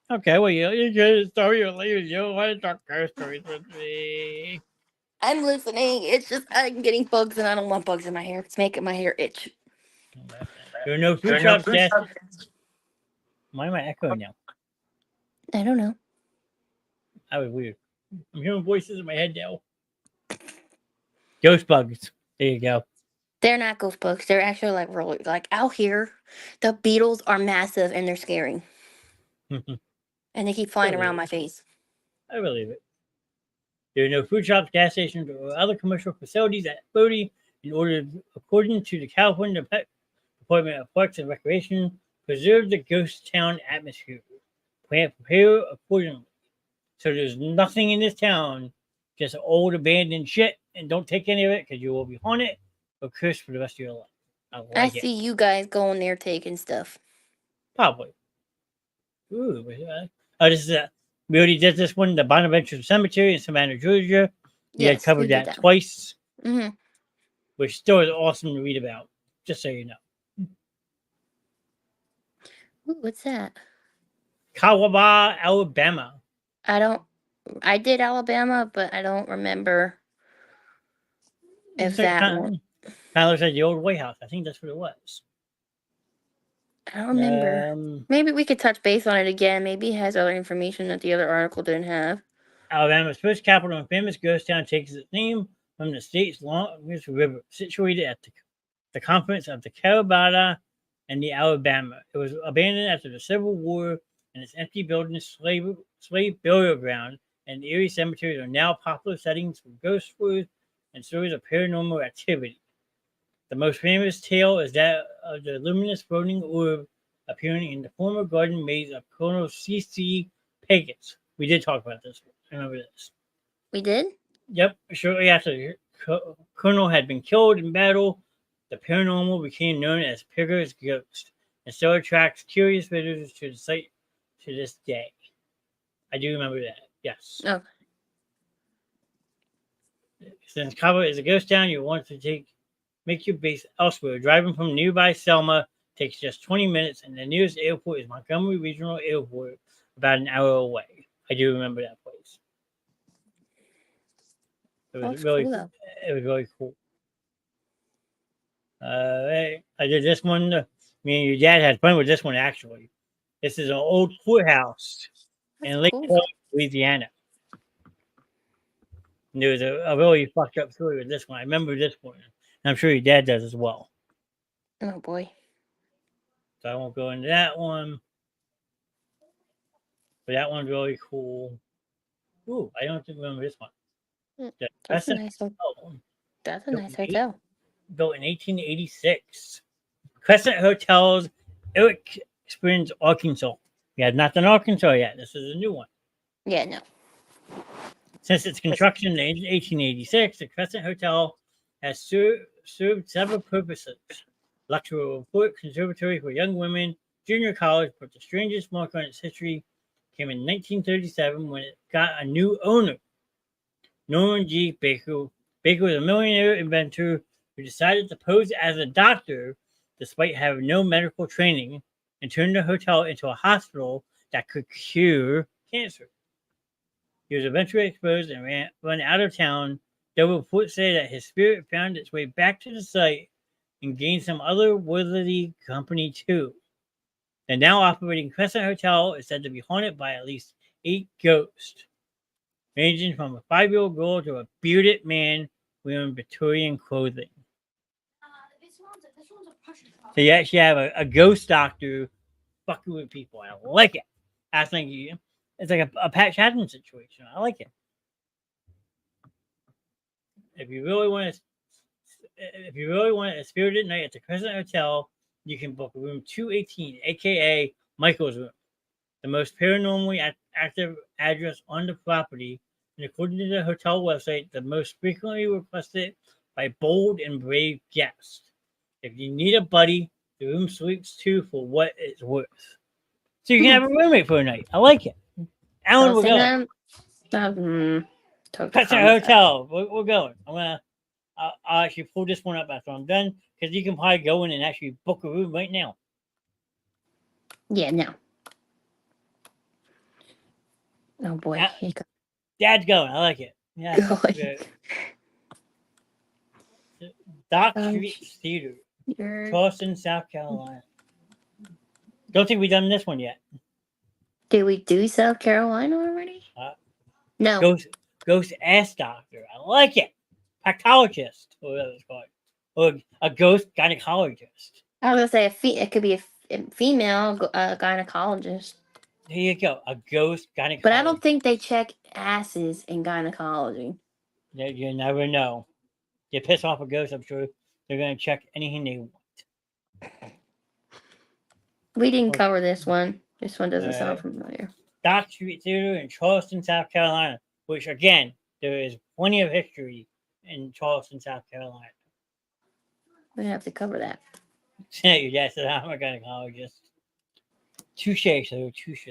Okay, well, you're good. Story your leaves. You don't want to talk ghost stories with me. I'm listening. It's just I'm getting bugs and I don't want bugs in my hair. It's making my hair itch. There are no food shops, Jess. Why am I echoing now? I don't know. That was weird. I'm hearing voices in my head now. Ghost bugs. There you go. They're not ghost bugs. They're actually like really like out here. The beetles are massive and they're scary, and they keep flying around my face. I believe it. There are no food shops, gas stations, or other commercial facilities at Bodie in order, according to the California Department of Parks and Recreation, preserve the ghost town atmosphere. Prepare accordingly. So there's nothing in this town, just old abandoned shit, and don't take any of it because you will be haunted or cursed for the rest of your life. I see you guys going there taking stuff. Probably. Ooh, this is we already did this one, the Bonaventure Cemetery in Savannah, Georgia. We had covered that twice, which still is awesome to read about. Just so you know. Ooh, what's that? Kawaba, Alabama. I did Alabama, but I don't remember if that kind of looks like the old White House. I think that's what it was. I don't remember. Maybe we could touch base on it again. Maybe it has other information that the other article didn't have. Alabama's first capital and famous ghost town takes its name from the state's longest river, situated at the confluence of the California and the Alabama. It was abandoned after the Civil War, and its empty buildings, slave burial ground, and eerie cemeteries are now popular settings for ghost tours and stories of paranormal activity. The most famous tale is that of the luminous floating orb appearing in the former garden maze of Colonel C.C. Pagans. We did talk about this. Remember this? We did? Yep. Shortly after the Colonel had been killed in battle, the paranormal became known as Pigger's Ghost and still attracts curious visitors to the site to this day. I do remember that. Yes. Oh. Since Cabo is a ghost town, you want to make your base elsewhere. Driving from nearby Selma takes just 20 minutes, and the nearest airport is Montgomery Regional Airport, about an hour away. I do remember that place. It was really cool. I did this one. Me and your dad had fun with this one, actually. This is an old courthouse in Lake Forest, Louisiana. And there was a really fucked up story with this one. I remember this one. And I'm sure your dad does as well. Oh, boy. So I won't go into that one. But that one's really cool. Ooh, I don't remember this one. That's a nice hotel. That's a nice hotel. Built in 1886. Crescent Hotels, Eric Springs, Arkansas. We have not done Arkansas yet. This is a new one. Yeah, no. Since its construction in 1886, the Crescent Hotel has served several purposes. Luxury report, conservatory for young women, junior college, but the strangest mark on its history came in 1937 when it got a new owner, Norman G. Baker. Baker was a millionaire inventor who decided to pose as a doctor despite having no medical training and turned the hotel into a hospital that could cure cancer. He was eventually exposed and run out of town, though reports say that his spirit found its way back to the site and gained some otherworldly company too. The now operating Crescent Hotel is said to be haunted by at least 8 ghosts, ranging from a 5-year-old girl to a bearded man wearing Victorian clothing. So you actually have a ghost doctor fucking with people. I like it. I think it's like a Pat Shadden situation. I like it. If you really want a spirited night at the Crescent Hotel, you can book room 218, aka Michael's room, the most paranormally active address on the property, and according to the hotel website, the most frequently requested by bold and brave guests. If you need a buddy, the room sleeps 2 for what it's worth. So you can have a roommate for a night. I like it. Alan, we're going. Crescent Hotel. We're going. I'll actually pull this one up after I'm done, because you can probably go in and actually book a room right now. Yeah, no. Oh boy. Dad's going. I like it. Yeah. Dock Street Theater, Charleston, South Carolina. Don't think we've done this one yet. Did we do South Carolina already? No. Ghost ass doctor. I like it. Proctologist, or whatever it's called. Or a ghost gynecologist. I was gonna say it could be a female gynecologist, There you go. A ghost gynecologist. but I don't think they check asses in gynecology. You never know. You piss off a ghost, I'm sure they're going to check anything they want. We didn't cover this one. This one doesn't sound Alright. familiar. Dock Street Theater in Charleston, South Carolina, which, again, there is plenty of history in Charleston, South Carolina. We have to cover that. Your dad said, I'm a gynecologist. Touche, so touche.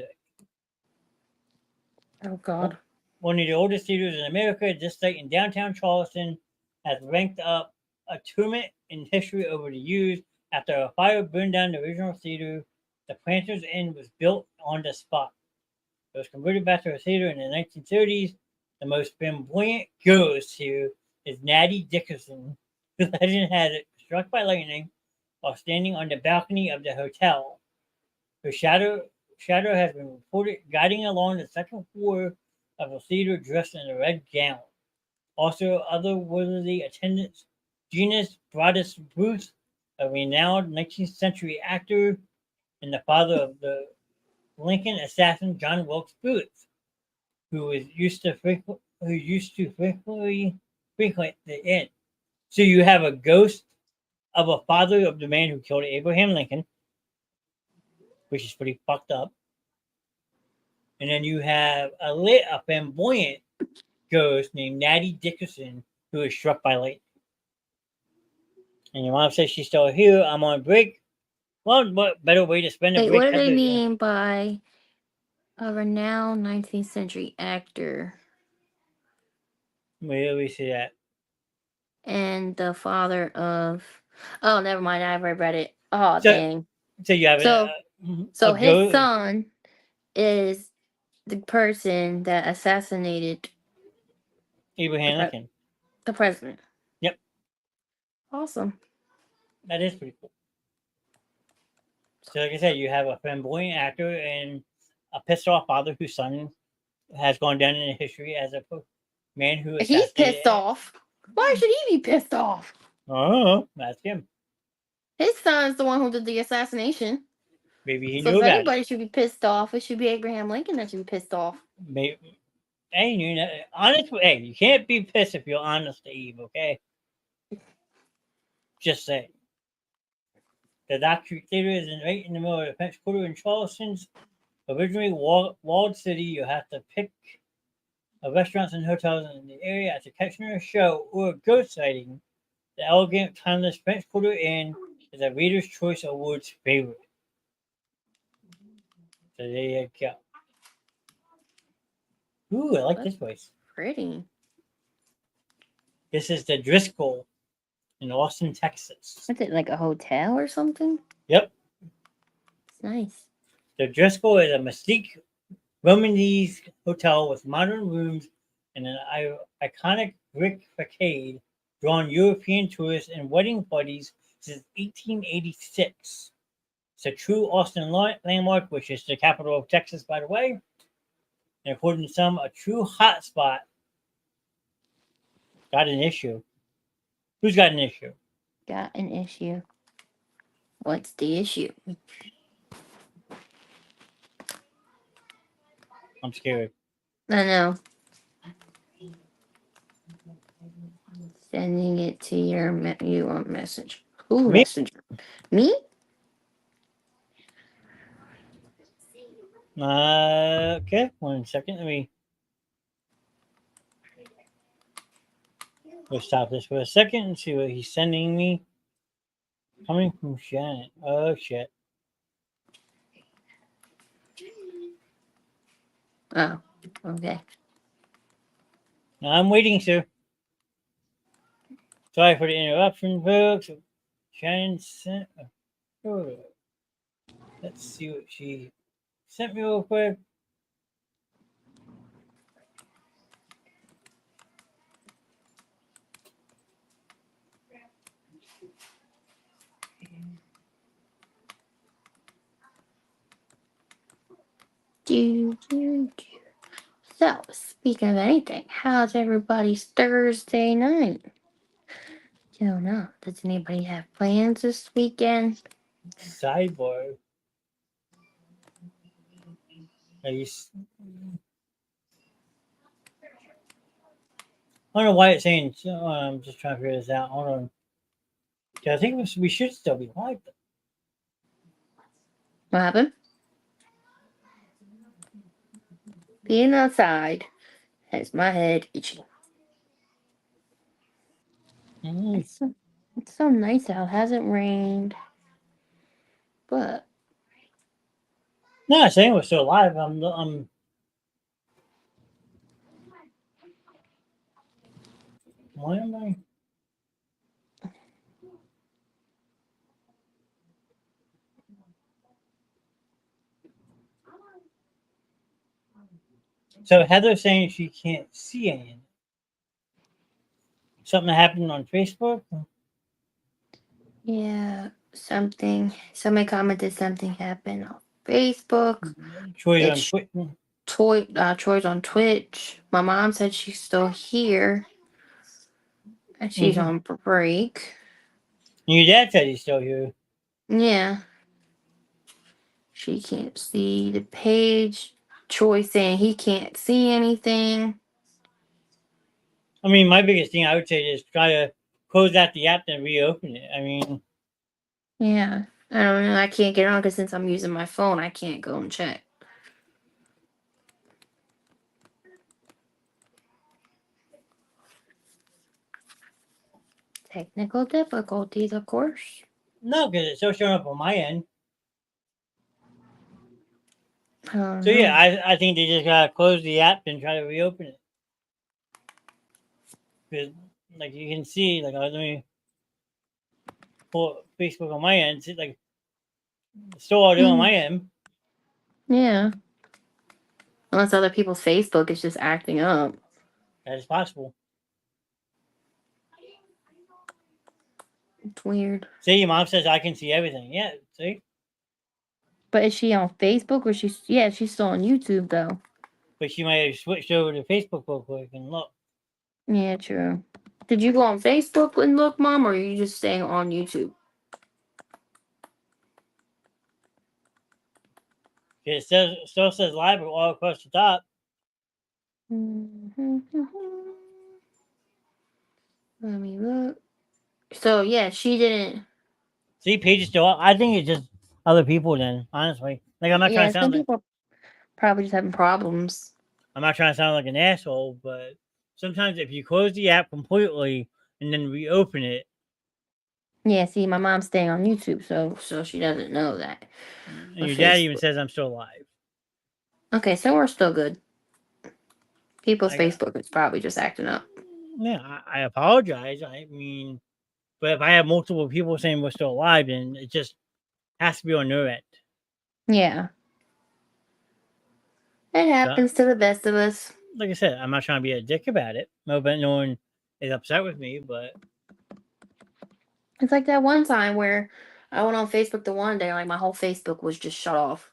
Oh, God. One of the oldest theaters in America, this site in downtown Charleston has ranked up a tournament in history over the years. After a fire burned down the original theater, the Planters Inn was built on the spot. It was converted back to a theater in the 1930s. The most flamboyant ghost here is Natty Dickerson, who legend has it struck by lightning while standing on the balcony of the hotel. Her shadow has been reported guiding along the second floor of the theater dressed in a red gown. Also, other worthy attendants, Genus Broadus Booth, a renowned 19th century actor, and the father of the Lincoln assassin John Wilkes Booth, who used to frequently frequent the inn. So you have a ghost of a father of the man who killed Abraham Lincoln, which is pretty fucked up. And then you have a flamboyant ghost named Natty Dickerson, who was struck by lightning. And your mom says she's still here. I'm on break. Well, what better way to spend a break? What do they mean by a renowned 19th century actor? Where do we see that? And the father of... Oh, never mind. I already read it. Oh, dang. So you have so his son is the person that assassinated Abraham Lincoln, the president. Yep. Awesome. That is pretty cool. So, like I said, you have a flamboyant actor and a pissed off father whose son has gone down in history as a man who he's pissed off. Why should he be pissed off? Oh, that's him. His son's the one who did the assassination. Maybe he so knew if about anybody should be pissed off, it should be Abraham Lincoln that should be pissed off. Maybe. Hey, you know, honest. Hey, you can't be pissed if you're honest, Eve. Okay. Just say. The Dock Street Theater is right in the middle of the French Quarter in Charleston's originally walled city. You have to pick restaurants and hotels in the area to catch a show or a ghost sighting. The elegant, timeless French Quarter Inn is a Reader's Choice Awards favorite. So there you go. Ooh, I like this place. Pretty. This is the Driscoll in Austin, Texas. Is it like a hotel or something? Yep. It's nice. The Driscoll is a mystique Romanese hotel with modern rooms and an iconic brick facade drawing European tourists and wedding parties since 1886. It's a true Austin landmark, which is the capital of Texas, by the way. And according to some, a true hotspot. Got an issue. Who's got an issue? Got an issue. What's the issue? I'm scared. I know. Sending it to you on message. Who messenger? Me? Okay, 1 second. We'll stop this for a second and see what he's sending me. Coming from Shannon. Oh, shit. Oh, okay. I'm waiting, sir. Sorry for the interruption, folks. Shannon sent. Oh. Let's see what she sent me real quick. So, speaking of anything, how's everybody's Thursday night? Don't know. Does anybody have plans this weekend? Sidebar. I don't know why it's saying. I'm just trying to figure this out. Hold on. I think we should still be live. What happened? Being outside has my head itchy. It's so nice out. It hasn't rained. But No, I'm saying we're still live. Why am I? So Heather's saying she can't see anything. Something happened on Facebook. yeah, somebody commented something happened on Facebook. Troy's on It's Twitter. Troy's on Twitch. My mom said she's still here. And she's Mm-hmm. on break. Your dad said he's still here. Yeah. She can't see the page. Troy saying he can't see anything. I mean, my biggest thing I would say is try to close out the app and reopen it. I mean, Yeah. I don't know. I can't get on because since I'm using my phone, I can't go and check. Technical difficulties, of course. no, because it's still showing up on my end. I don't So know. yeah, I think they just gotta close the app and try to reopen it. Because like you can see, like let me pull Facebook on my end. See, like it's still audio on my end. Yeah. Unless other people's Facebook is just acting up. That is possible. It's weird. See, your mom says I can see everything. Yeah, see? But is she on Facebook or she's she's still on YouTube though. But she might have switched over to Facebook real quick and look. Yeah, true. Did you go on Facebook and look, Mom, or are you just staying on YouTube? It still says live all across the top. Let me look. So yeah, she didn't. See, page is still up. I think it's just other people then, honestly. Like I'm not trying Yeah, to some sound like people probably just having problems. I'm not trying to sound like an asshole, but sometimes if you close the app completely and then reopen it, Yeah, see, my mom's staying on YouTube, so she doesn't know that. and Or your dad even Facebook. says I'm still alive. Okay, so we're still good. People's I got, Facebook is probably just acting up. yeah, I apologize. I mean, but if I have multiple people saying we're still alive, then it just has to be on their end. Yeah. It So, happens to the best of us. like I said, I'm not trying to be a dick about it. No, but no one is upset with me. But It's like that one time where I went on Facebook the one day, like my whole Facebook was just shut off.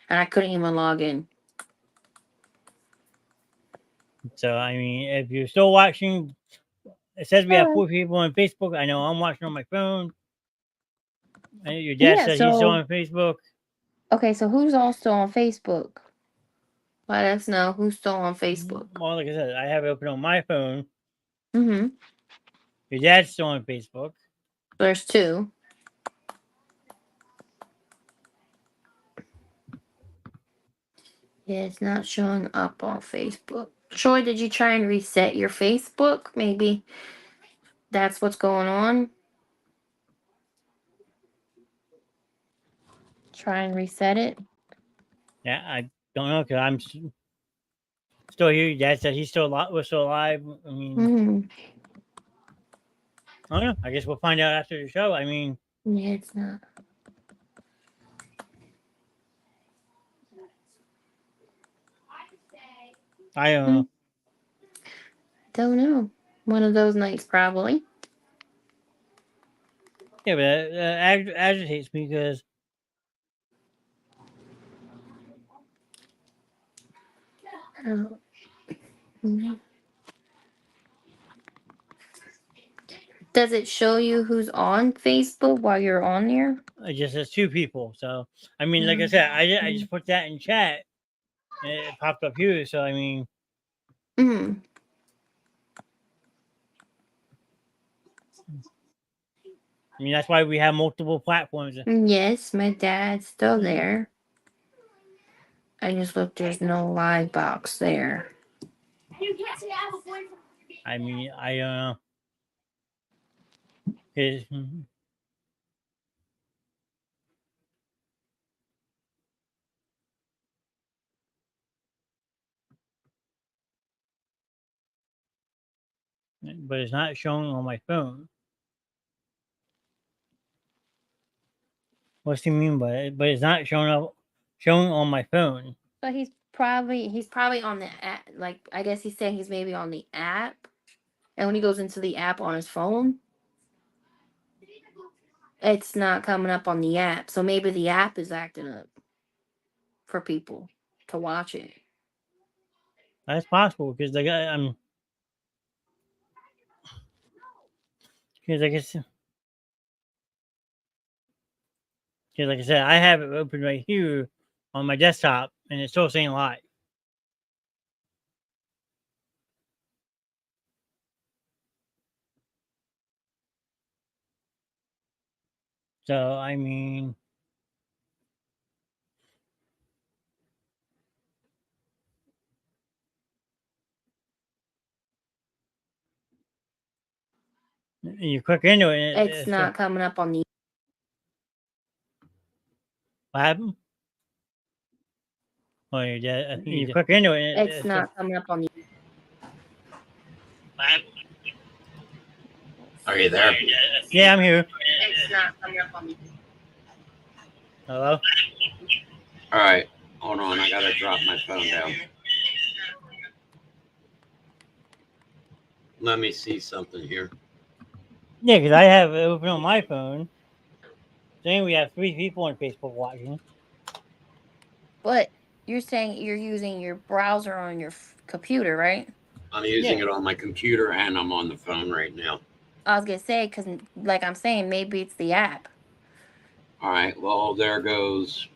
And I couldn't even log in. so I mean, if you're still watching, it says we have 4 people on Facebook. I know I'm watching on my phone. And your dad Yeah, said he's still so on Facebook. okay, so who's all still on Facebook? Let us know who's still on Facebook. Well, like I said, I have it open on my phone. Mm-hmm. Your dad's still on Facebook. There's 2. Yeah, it's not showing up on Facebook. Troy, did you try and reset your Facebook? Maybe that's what's going on. Try and reset it. Yeah, I don't know because I'm still here. Your dad said he's still alive. We're still alive. I mean, Mm-hmm. I don't know. I guess we'll find out after the show. I mean, Yeah, it's not. I don't know. Don't know. One of those nights, probably. Yeah, but agitates me because Oh. Does it show you who's on Facebook while you're on there? It just says 2 people. So, I mean, like I said, I just put that in chat and it popped up here. So, I mean, Mm. that's why we have multiple platforms. Yes, my dad's still there. I just looked, there's no live box there. I mean, I don't know. 'Cause, but it's not showing on my phone. What's he mean by it? But it's not showing on my phone. But he's probably on the app. Like, I guess he's saying he's maybe on the app. And when he goes into the app on his phone, it's not coming up on the app. So maybe the app is acting up for people to watch it. That's possible because because like I said, I have it open right here on my desktop, and it's still saying live. So I mean, you click into it, and It's not coming up on the. what happened? Well, you click into it, and It's not coming up on the. Are you there? Yeah, I'm here. It's not coming up on the. Hello? All right. Hold on. I got to drop my phone down. Let me see something here. Yeah, because I have it open on my phone. Saying we have 3 people on Facebook watching. But you're saying you're using your browser on your computer, right? I'm using it on my computer and I'm on the phone right now. I was going to say, because like I'm saying, maybe it's the app. All right. Well, there goes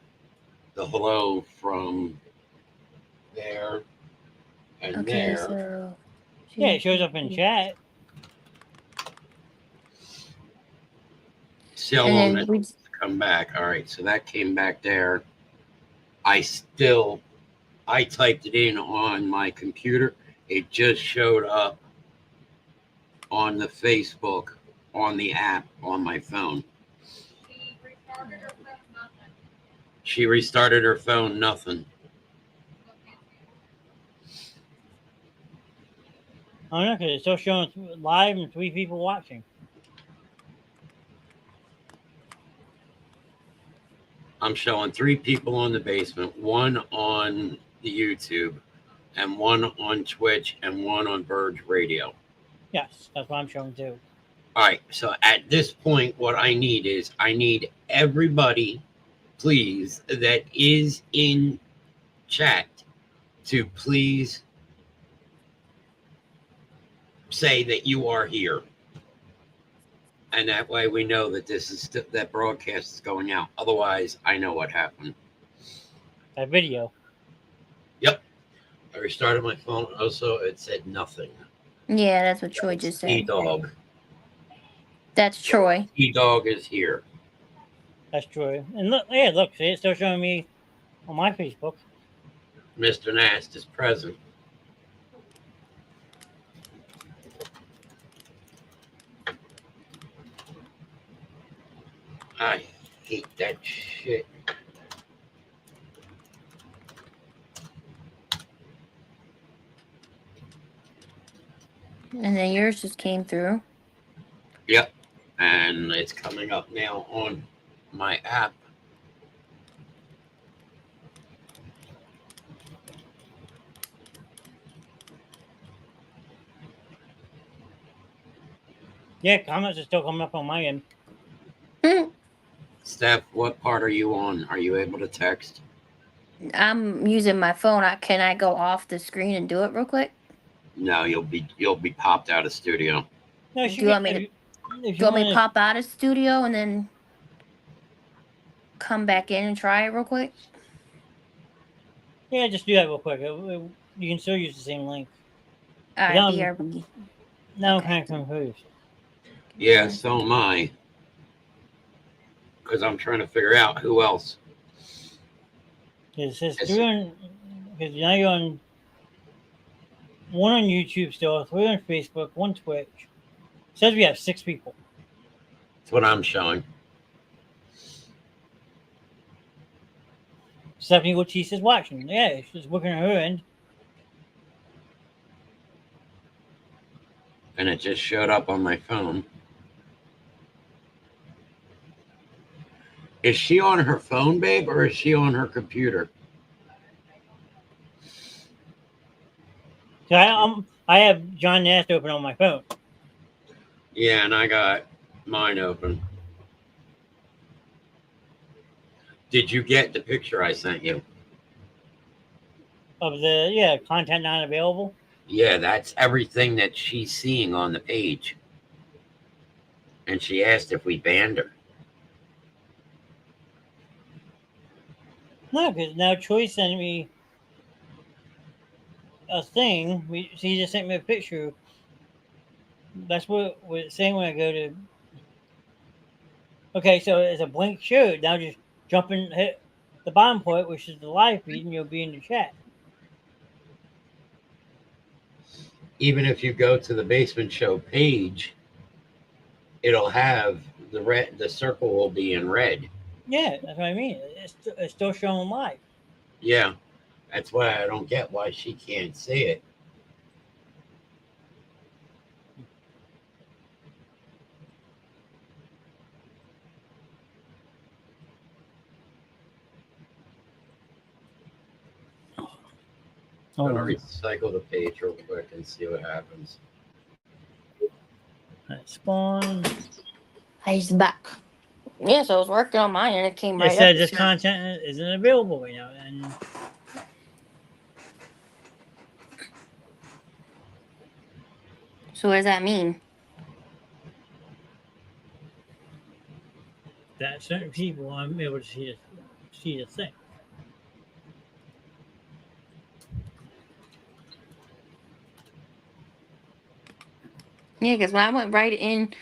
the hello from there and there. So. Yeah, it shows up in chat. See how long it takes to come back. All right. So that came back there. I typed it in on my computer. It just showed up on the Facebook, on the app, on my phone. She restarted her phone, nothing. I don't know, because it's still showing live and 3 people watching. I'm showing 3 people on the basement, 1 on the YouTube, and 1 on Twitch, and 1 on Verge Radio. Yes, that's what I'm showing too. All right, so at this point, what I need everybody, please, that is in chat to please say that you are here. And that way we know that that broadcast is going out. Otherwise, I know what happened. That video. Yep. I restarted my phone. Also, it said nothing. Yeah, that's what Troy just said. E-Dog. That's Troy. E-Dog is here. That's true. And look, yeah, look, see, it's still showing me on my Facebook. Mr. Knast is present. I hate that shit. And then yours just came through. Yep. And it's coming up now on my app. Yeah, comments are still coming up on my end. Steph, what part are you on? Are you able to text? I'm using my phone. Can I go off the screen and do it real quick? No, you'll be popped out of studio. No, Do you want me to? if Do you you want me to want pop out of studio and then come back in and try it real quick? yeah, just do that real quick. You can still use the same link. All But right, now, BRB. now I'm Okay. kind of confused. Yeah, so am I. Because I'm trying to figure out who else. It says Yes. 3 on, because now you're on 1 on YouTube still, 3 on Facebook, 1 Twitch. It says we have 6 people. That's what I'm showing. Stephanie Ortiz is watching. Yeah, she's working on her end. And it just showed up on my phone. Is she on her phone, babe, or is she on her computer? So I have John Nast open on my phone. Yeah, and I got mine open. Did you get the picture I sent you? Of the content not available. Yeah, that's everything that she's seeing on the page. And she asked if we banned her. No, because now Troy sent me a thing. He just sent me a picture. That's what it's saying when I go to. Okay, so it's a blank show. Now just jump and hit the bottom point, which is the live feed, and you'll be in the chat. Even if you go to the Basement Show page, it'll have the circle will be in red. Yeah, that's what I mean. It's still showing live. Yeah, that's why I don't get why she can't see it. I'm gonna recycle the page real quick and see what happens. Spawn. He's back. Yeah, so I was working on mine and it came It right said up. this content isn't available right now, and So what does that mean? that certain people aren't able to see the thing. Yeah, because when I went right in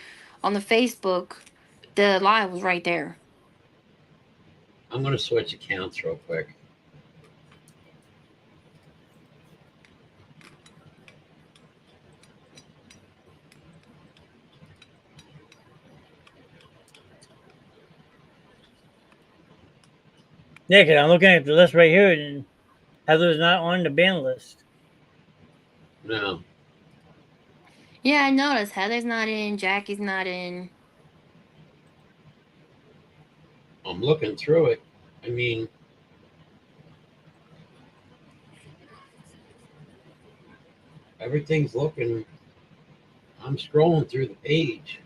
on the Facebook, the live was right there. I'm gonna switch accounts real quick. Yeah, because I'm looking at the list right here, and Heather's not on the ban list. No. Yeah, I noticed Heather's not in, Jackie's not in. I'm looking through it. I mean, everything's looking. I'm scrolling through the page.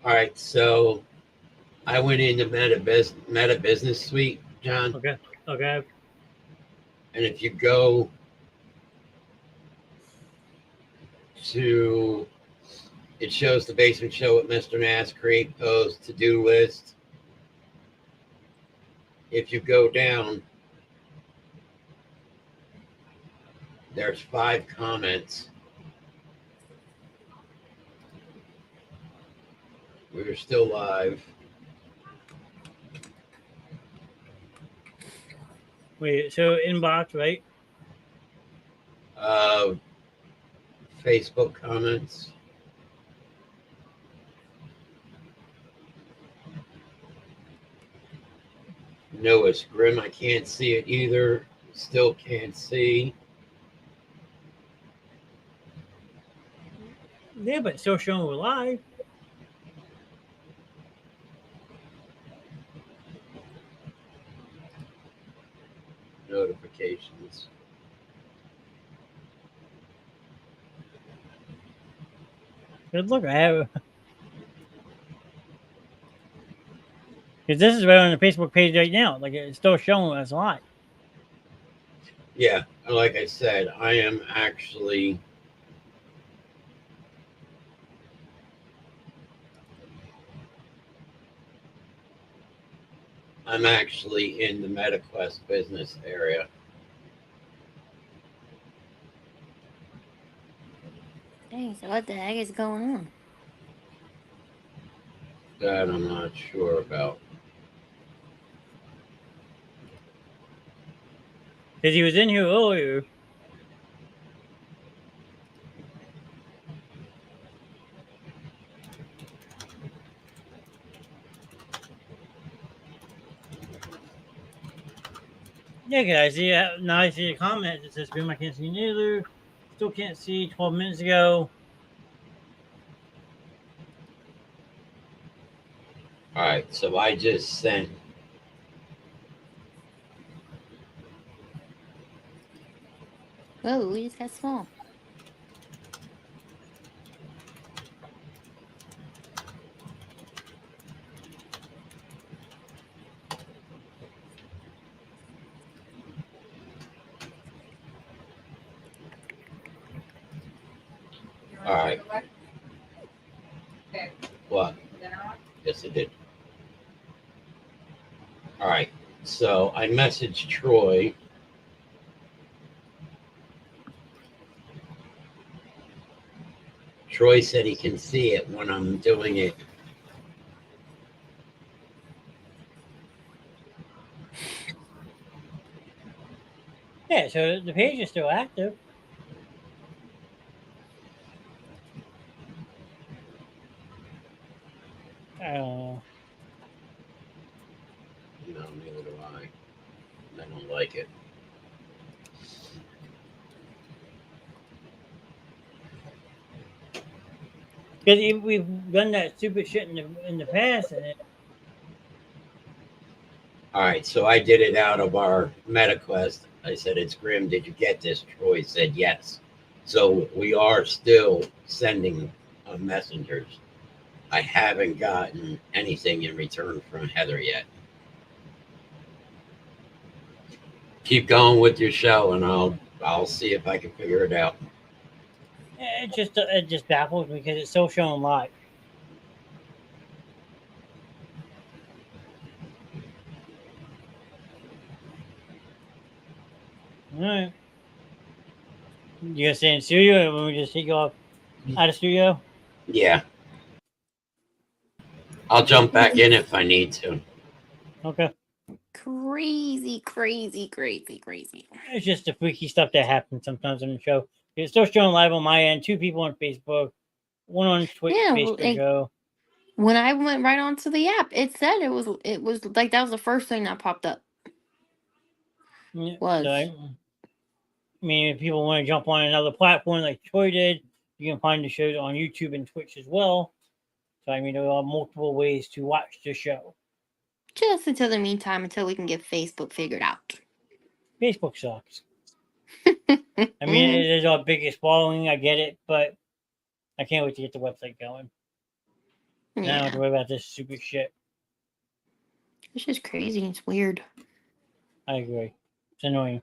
All right, so I went into Meta Business Suite, John. Okay. And if you go to, it shows the Basement Show with Mr. Knast, create post, to-do list. If you go down, there's 5 comments. We're still live. Wait, so inbox, right? Facebook comments. Noah's Grim, I can't see it either. Still can't see. Yeah, but it's still showing we're live. notifications. Good look, I have. Because this is right on the Facebook page right now. Like it's still showing us live. Yeah, like I said, I am actually in the MetaQuest business area. Dang, so what the heck is going on? That I'm not sure about. Because he was in here earlier. Yeah, guys. Yeah, now I see a comment that says, "Boom, I can't see neither. Still can't see." 12 minutes ago. All right, so I just sent. Oh, we just got small. All right. What? Yes, it did. All right. So I messaged Troy. Troy said he can see it when I'm doing it. Yeah, so the page is still active. No, neither do I. I don't like it. Because we've done that stupid shit in the past, and All right, so I did it out of our MetaQuest. I said, "It's Grim. Did you get this?" Troy said yes. So we are still sending messengers. I haven't gotten anything in return from Heather yet. Keep going with your show, and I'll see if I can figure it out. it just baffles me because it's still showing live. All right. You gonna stay in studio, or when we just take you off out of studio? Yeah, I'll jump back in if I need to. Okay. Crazy, crazy, crazy, crazy. It's just the freaky stuff that happens sometimes on the show. It's still showing live on my end. 2 people on Facebook, 1 on Twitch, Yeah, Facebook show. when I went right onto the app, it said it was like that was the first thing that popped up. Yeah, Was so I mean, if people want to jump on another platform like Troy did, you can find the shows on YouTube and Twitch as well. So I mean, there are multiple ways to watch the show. just until the meantime, until we can get Facebook figured out. Facebook sucks. I mean, it is our biggest following. I get it, but I can't wait to get the website going. Now I don't have to worry about this stupid shit. It's just crazy. It's weird. I agree. It's annoying.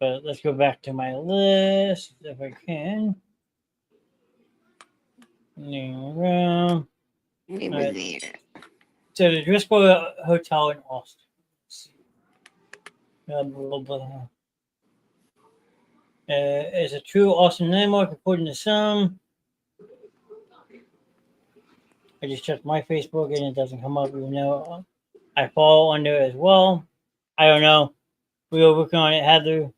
But let's go back to my list if I can. Around. We were there. So the Driscoll Hotel in Austin. Let's see. Blah, blah, blah. It's a true Austin landmark according to some. I just checked my Facebook and it doesn't come up, even though I follow under it as well. I don't know. We were working on it, Heather.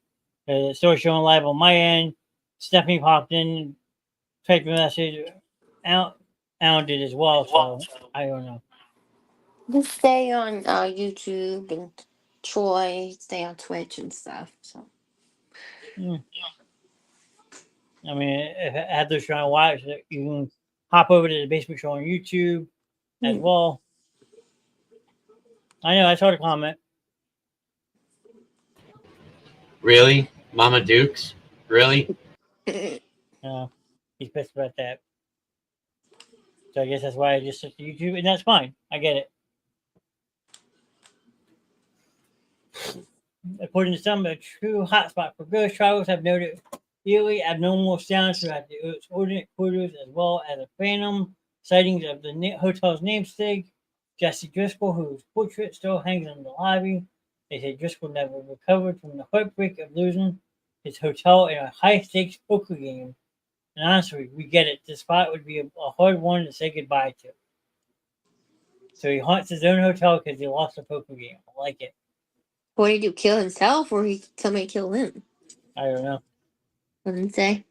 It's still showing live on my end. Stephanie popped in, typed a message. Alan did as well, so I don't know. Just stay on YouTube and Troy, stay on Twitch and stuff. So. I mean, if Heather's trying to watch it, you can hop over to the Basement Show on YouTube as well. I know, I saw the comment. Really? Mama Dukes? Really? He's pissed about that. So I guess that's why I just took to YouTube, and that's fine. I get it. According to some, a true hotspot for ghost travelers have noted eerie abnormal sounds throughout the ordinate quarters, as well as a phantom sightings of the hotel's namesake, Jesse Driscoll, whose portrait still hangs in the lobby. They say Driscoll never recovered from the heartbreak of losing his hotel in a high-stakes poker game. And honestly, we get it. This spot would be a hard one to say goodbye to. So he haunts his own hotel because he lost a poker game. I like it. What did he do? Kill himself, or somebody kill him? I don't know. Doesn't say.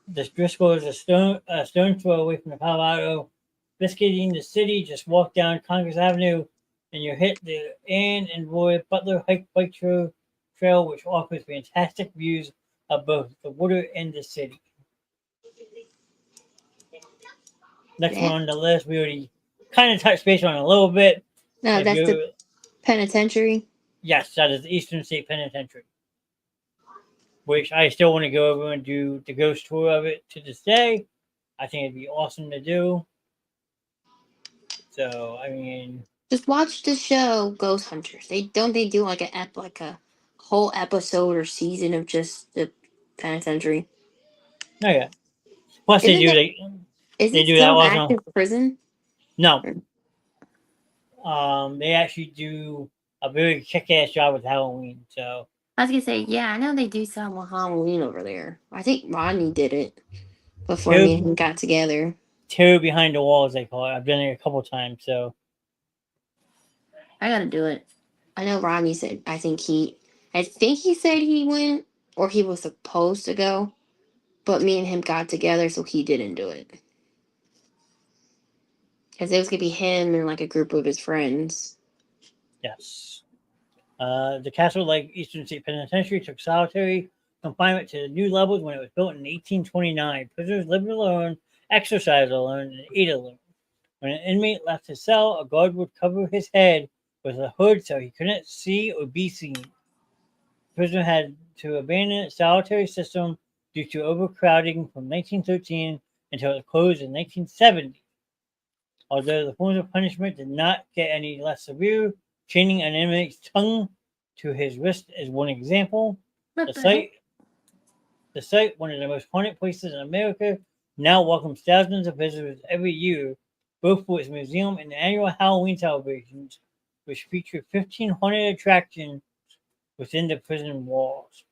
This Driscoll is a stone throw away from the Palo Alto, biscuiting the city. Just walk down Congress Avenue, and you hit the Ann and Roy Butler Hike Bike Trail, which offers fantastic views of both the water and the city. Next one on the list, we already kind of touched base on a little bit. No, that's the penitentiary. Yes, that is the Eastern State Penitentiary, which I still want to go over and do the ghost tour of it to this day. I think it'd be awesome to do. So, I mean, just watch the show Ghost Hunters. They do like a whole episode or season of just the penitentiary. Oh yeah. Plus, they do that also also. Active prison? No. They actually do a very kick-ass job with Halloween. So I was gonna say, yeah, I know they do some with Halloween over there. I think Rodney did it before me and him got together. Terror Behind the Walls, they call it. I've done it a couple times, so I gotta do it. I know Rodney said. I think he said he went, or he was supposed to go, but me and him got together, so he didn't do it. Because it was gonna be him and like a group of his friends. yes. The Castle Lake Eastern State Penitentiary took solitary confinement to new levels when it was built in 1829. Prisoners lived alone, exercised alone, and ate alone. When an inmate left his cell, a guard would cover his head with a hood so he couldn't see or be seen. The prisoner had to abandon its solitary system due to overcrowding from 1913 until it closed in 1970. Although the forms of punishment did not get any less severe, chaining an inmate's tongue to his wrist is one example. The site, one of the most haunted places in America, now welcomes thousands of visitors every year, both for its museum and the annual Halloween celebrations, which feature 15 haunted attractions within the prison walls.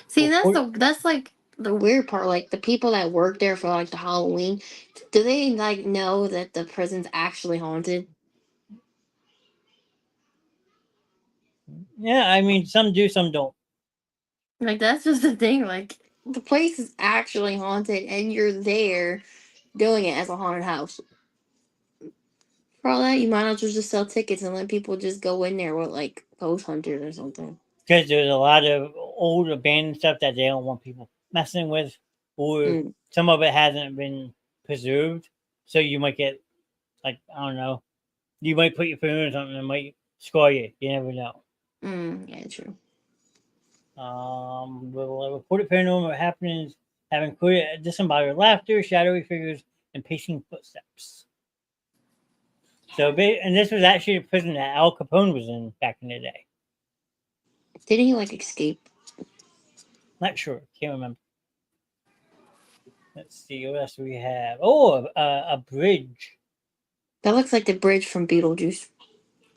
See, that's like the weird part. Like the people that work there for like the Halloween, do they like know that the prison's actually haunted? Yeah, I mean, some do, some don't. Like that's just the thing. Like the place is actually haunted, and you're there doing it as a haunted house. For all that, you might as well just sell tickets and let people just go in there with like ghost hunters or something. Because there's a lot of old abandoned stuff that they don't want people messing with, or some of it hasn't been preserved. So you might get, like, I don't know, you might put your foot in something that might scar you. You never know. Yeah, true. Reported paranormal happenings have included disembodied laughter, shadowy figures, and pacing footsteps. So, and this was actually a prison that Al Capone was in back in the day. Didn't he like escape? Not sure. Can't remember. Let's see what else we have. Oh, a bridge. That looks like the bridge from Beetlejuice.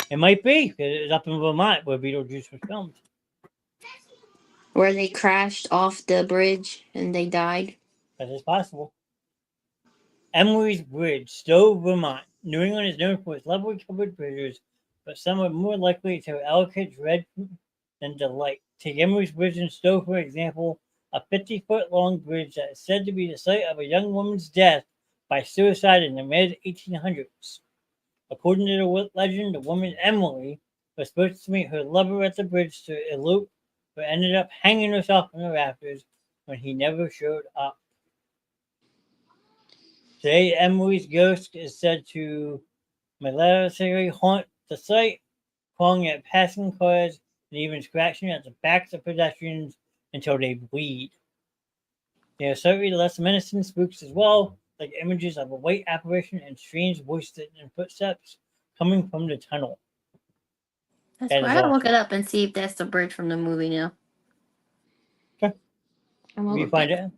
It might be because it's up in Vermont where Beetlejuice was filmed. Where they crashed off the bridge and they died. That is possible. Emery's Bridge, Stowe, Vermont. New England is known for its level covered bridges, but some are more likely to eloquent dread than delight. Take Emery's Bridge in Stowe, for example, a 50-foot long bridge that is said to be the site of a young woman's death by suicide in the mid-1800s. According to the legend, the woman Emily was supposed to meet her lover at the bridge to elope, but ended up hanging herself in the rafters when he never showed up. Today, Emily's ghost is said to maliciously haunt the site, calling at passing cars and even scratching at the backs of pedestrians until they bleed. They are slightly less menacing spooks as well, like images of a white apparition and strange voices and footsteps coming from the tunnel. That's That why is I gotta look awesome. it up and see if that's the bridge from the movie now. Okay. I'm gonna We look find it. it.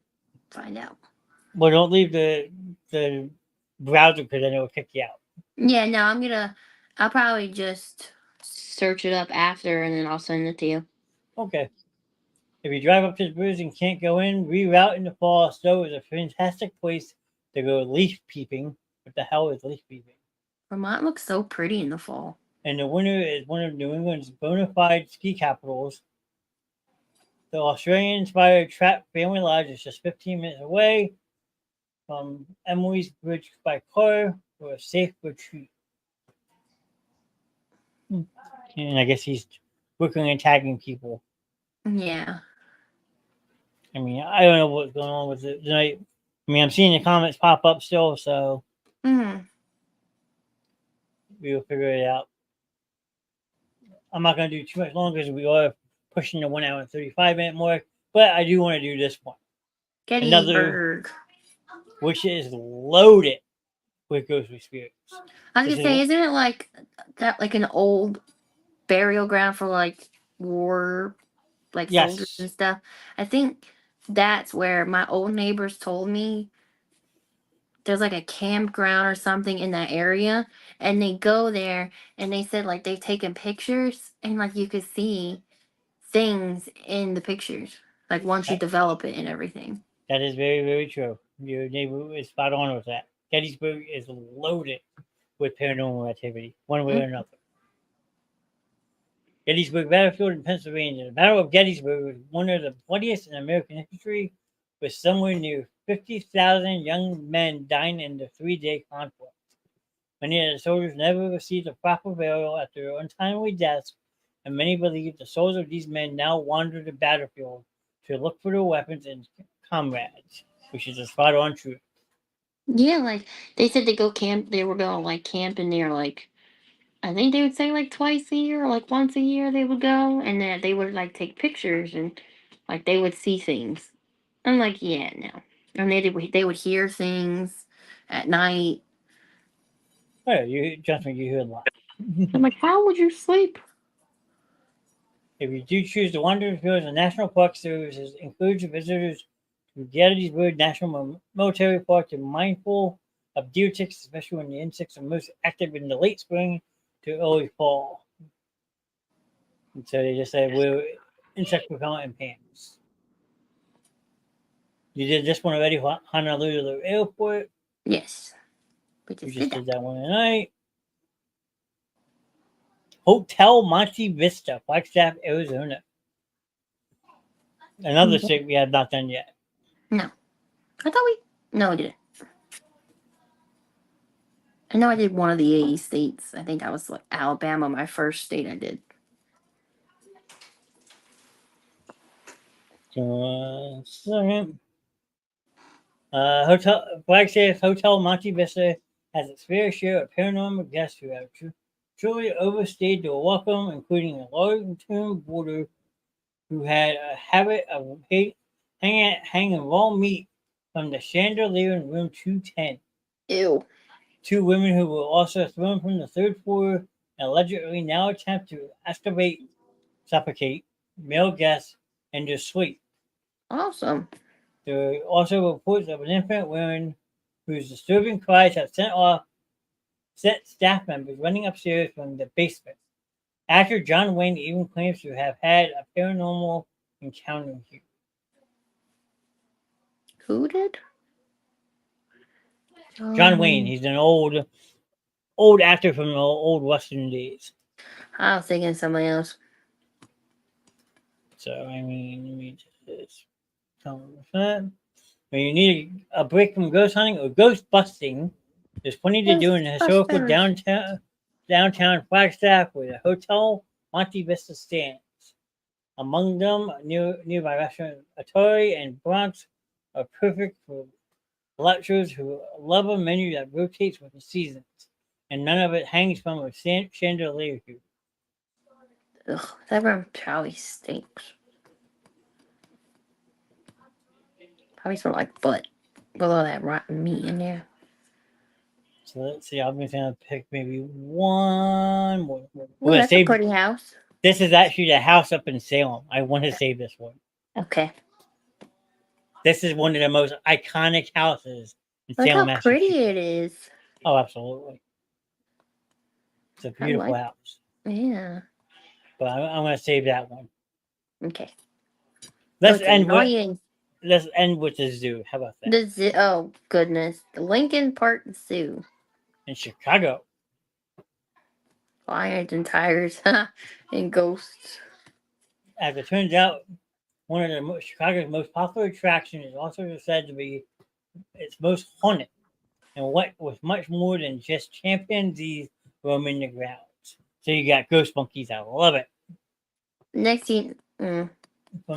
Find out. Well, don't leave the browser because then it will kick you out. Yeah, no, I'll probably just search it up after and then I'll send it to you. Okay. If you drive up to the bridge and can't go in, reroute in the fall. Snow is a fantastic place to go leaf peeping. What the hell is leaf peeping? Vermont looks so pretty in the fall. And the winter is one of New England's bona fide ski capitals. The Australian-inspired Trap Family Lodge is just 15 minutes away from Emily's Bridge by car for a safe retreat. And I guess he's working and tagging people. Yeah. I mean, I don't know what's going on with it tonight. I mean, I'm seeing the comments pop up still, so Mm. we will figure it out. I'm not going to do too much longer because we are pushing the 1 hour and 35-minute mark, but I do want to do this one. Gettysburg. Which is loaded with ghostly spirits. I was This gonna say, is- isn't it like that, like an old burial ground for like war, like soldiers and Yes, stuff? I think that's where my old neighbors told me there's like a campground or something in that area, and they go there and they said like they've taken pictures and like you could see things in the pictures, like once you develop it and everything. that is very, very true. Your neighbor is spot on with that. Gettysburg is loaded with paranormal activity, one way or another. Gettysburg Battlefield in Pennsylvania. The Battle of Gettysburg was one of the bloodiest in American history, with somewhere near 50,000 young men dying in the 3-day conflict. Many of the soldiers never received a proper burial after their untimely deaths, and many believe the souls of these men now wander the battlefield to look for their weapons and comrades, which is a spot on truth. Yeah, like they said they go camp. They were going like camping there, like I think they would say like twice a year, or like once a year they would go, and then they would like take pictures and like they would see things. I'm like, yeah, no. And they would hear things at night. Oh, yeah, you, Justin, you hear a lot. I'm like, how would you sleep? If you do choose to wander the fields, the National Park Services encourage visitors to Gettysburg National Military Park to be mindful of deer ticks, especially when the insects are most active in the late spring to early fall. And so they just say we're insect repellent and pants. You did this one already, Honolulu Airport. Yes, we You just just did did that. that one tonight. Hotel Monte Vista, Flagstaff, Arizona. Another state we have not done yet. No, I thought we. No, we didn't. I know I did one of the 80 states. I think that was like Alabama, my first state I did. Second. Hotel Flagstaff Hotel Monte Vista has its fair share of paranormal guests who have truly overstayed their welcome, including a long-term boarder who had a habit of hanging raw meat from the chandelier in room 210. Ew. 2 women who were also thrown from the 3rd floor and allegedly now attempt to suffocate male guests in their sleep. Awesome. There are also reports of an infant woman whose disturbing cries have sent staff members running upstairs from the basement. Actor John Wayne even claims to have had a paranormal encounter here. Who did? John Wayne, he's an old actor from the old Western days. I was thinking somebody else. So I mean, let me just when you need a break from ghost hunting or ghost busting, there's plenty to do in the historical downtown Flagstaff where the Hotel Monte Vista stands. Among them, nearby restaurant Atari and Bronx are perfect for lecturers who love a menu that rotates with the seasons, and none of it hangs from a chandelier here. Ugh, that room probably stinks. Probably smell like butt with all that rotten meat in there. So let's see. I'm gonna pick maybe one more. We're Ooh, gonna that's a save. pretty house. This is actually the house up in Salem. I want to save this one. Okay. This is one of the most iconic houses in Look Salem, how pretty Massachusetts. it is. Oh, absolutely. It's a beautiful like- house. Yeah. But I'm going to save that one. Okay. Let's Looks end with annoying. the zoo. How about that? Oh goodness, the Lincoln Park Zoo. In Chicago. Lions and tigers and ghosts. As it turns out, one of Chicago's most popular attractions is also said to be its most haunted, and what was much more than just chimpanzees roaming the grounds. So you got ghost monkeys. I love it. Next scene. From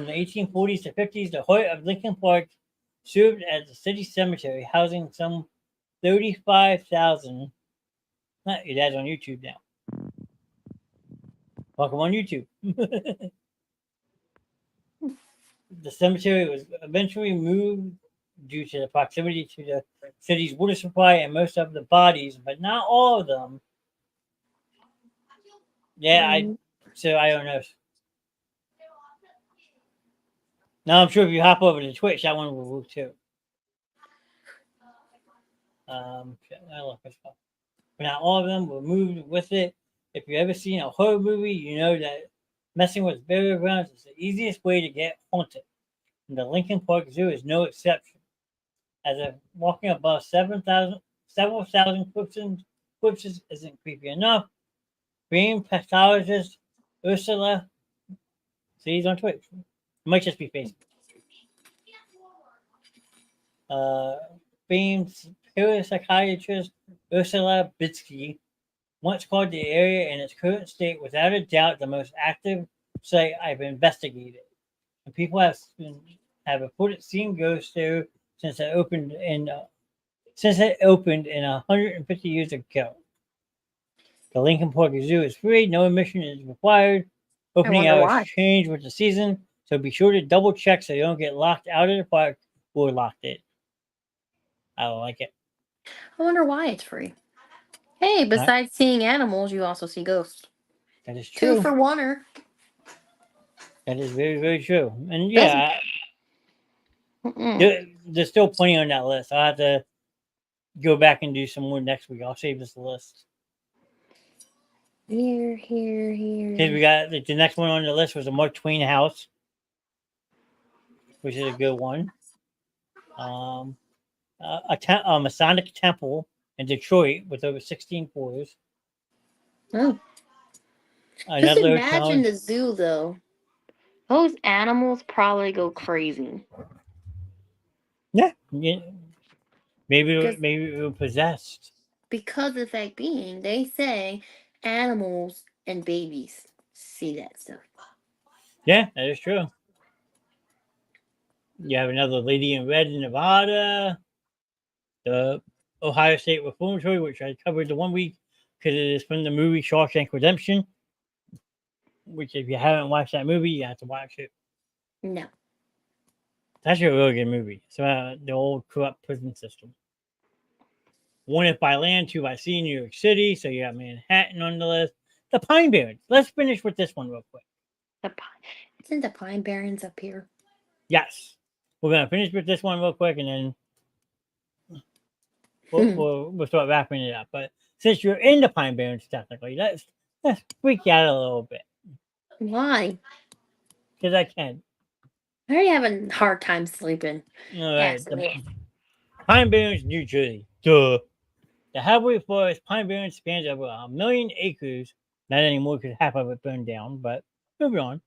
the 1840s to 50s, the heart of Lincoln Park served as a city cemetery, housing some 35,000. Your dad's on YouTube now. Welcome on YouTube. The cemetery was eventually moved due to the proximity to the city's water supply, and most of the bodies, but not all of them. Yeah, I don't know. Now I'm sure if you hop over to Twitch, that one will move too. But not all of them were moved with it. If you've ever seen a horror movie, you know that messing with burial grounds is the easiest way to get haunted. And the Lincoln Park Zoo is no exception. As if walking above several thousand corpses isn't creepy enough, famed pathologist Ursula, see, he's on Twitch. It might just be Facebook. Famed parapsychiatrist Ursula Bitsky once called the area in its current state without a doubt the most active site I've investigated. And people have reported seeing ghosts there since it opened in 150 years ago. The Lincoln Park Zoo is free, no admission is required. Opening hours change with the season, so be sure to double check so you don't get locked out of the park or locked in. I don't like it. I wonder why it's free. Hey, besides seeing animals, you also see ghosts. That is true. 2 for $1. That is very, very true. And yeah, there's still plenty on that list. I'll have to go back and do some more next week. I'll save this list. Here. Okay, we got the next one on the list was a Mark Twain house, which is a good one. A Masonic temple in Detroit with over 16 floors. Oh. Just imagine the zoo, though. Those animals probably go crazy. Yeah. Maybe it was possessed. Because of the fact being, they say animals and babies see that stuff. Yeah, that is true. You have another Lady in Red in Nevada. The Ohio State Reformatory, which I covered the 1 week because it is from the movie Shawshank Redemption. Which, if you haven't watched that movie, you have to watch it. No. It's actually a really good movie. It's about the old corrupt prison system. 1 if by land, 2 by sea, New York City. So you got Manhattan on the list. The Pine Barrens. Let's finish with this one real quick. Isn't the Pine Barrens up here? Yes. We're going to finish with this one real quick, and then we'll start wrapping it up. But since you're in the Pine Barrens, technically, let's freak you out a little bit. Why? Because I can. I already have a hard time sleeping. All right. Pine Barrens, New Jersey. Duh. The Hathaway Forest Pine Barrens spans over 1 million acres. Not anymore because half of it burned down, but moving on.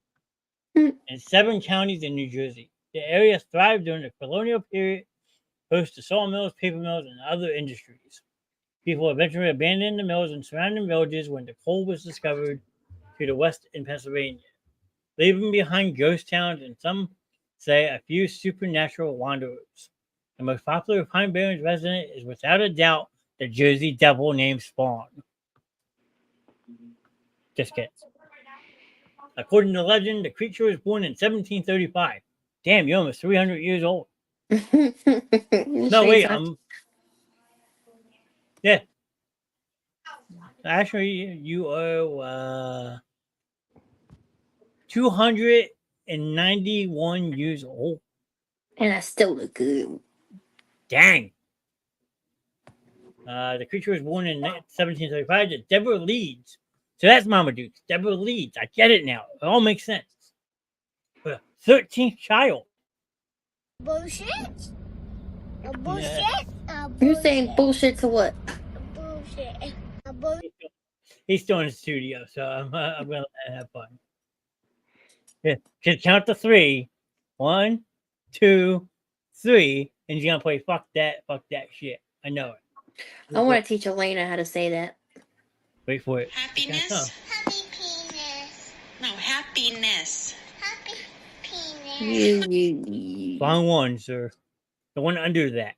In 7 counties in New Jersey. The area thrived during the colonial period, host to sawmills, paper mills, and other industries. People eventually abandoned the mills in surrounding villages when the coal was discovered to the west in Pennsylvania, leaving behind ghost towns and some say a few supernatural wanderers. The most popular Pine Barrens resident is without a doubt the Jersey Devil named Spawn. Just kidding. According to legend, the creature was born in 1735. Damn, you're almost 300 years old. No, wait. Yeah. Actually, you are 291 years old. And I still look good. Dang. The creature was born in 1735 to Deborah Leeds. So that's Mama Dukes. Deborah Leeds. I get it now. It all makes sense. But 13th child. Bullshit. Bullshit. You're saying bullshit to what? Bullshit. He's still in the studio, so I'm gonna let him have fun. Yeah, can count to 3. 1, 2, 3, and he's gonna play fuck that shit. I know it. I want to teach Elena how to say that. Wait for it. Happiness? Happy penis. No, happiness. Happy penis. Wrong one, sir. The one under that.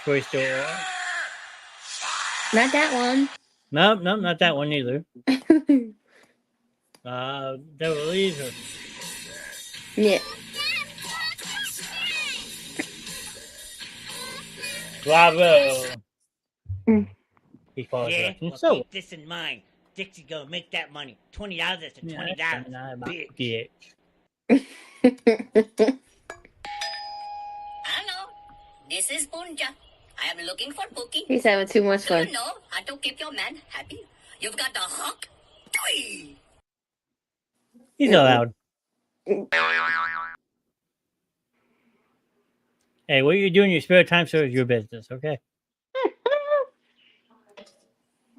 Troy still. Not that one. No, not that one either. Deborah Leeds. Yeah. Bravo. He follows Yeah, directions. well, So keep this in mind. Dixie's gonna make that money. $20 to $20. Bitch. Hello, this is Bunja. I am looking for booking. He's having too much Do fun. you know how to keep your man happy? You've got the hook. he's allowed. Hey, what you do in your spare time, sir, is your business, okay?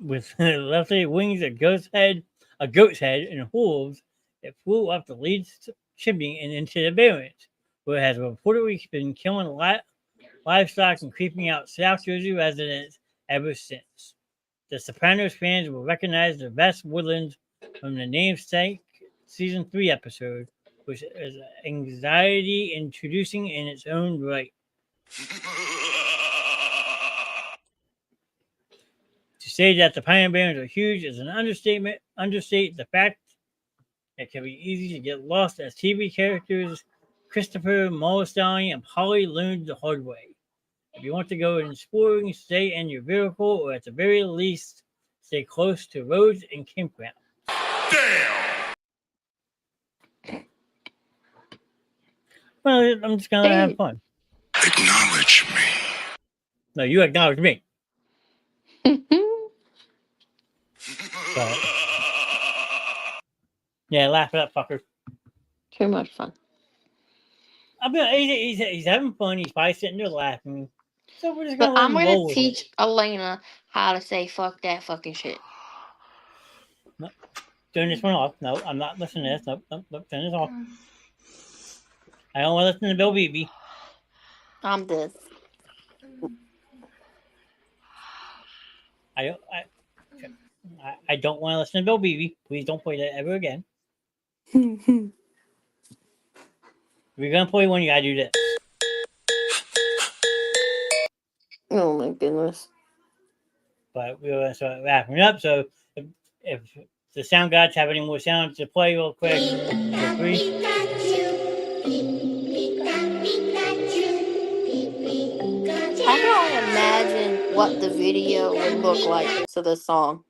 With left wings, a goat's head, and hooves, it flew up the Leeds chimney and into the barrens, where it has reportedly been killing livestock and creeping out South Jersey residents ever since. The Sopranos fans will recognize the vast woodlands from the namesake season 3 episode, which is anxiety introducing in its own right. To say that the Pine Barrens are huge is an understatement. Understate the fact it can be easy to get lost as TV characters Christopher Molestallion and Polly learned the hard way. If you want to go exploring, stay in your vehicle, or at the very least, stay close to roads and campgrounds. Damn! Well, I'm just gonna have fun. Acknowledge me. No, you acknowledge me. But, yeah, laugh it up, fucker. Too much fun. I mean, he's having fun. He's probably sitting there laughing. So we're just But gonna I'm let him going roll to with teach it. Elena how to say fuck that fucking shit. No, turn this one off. No, I'm not listening to this. Nope, turn this off. I don't want to listen to Bill Beebe. I'm dead. I don't want to listen to Bill Beebe. Please don't play that ever again. If you're gonna play one, you gotta do this. Oh my goodness. But we're gonna start wrapping up. So if the sound gods have any more sounds to play real quick, feel free. I can only imagine what the video would look like to the song.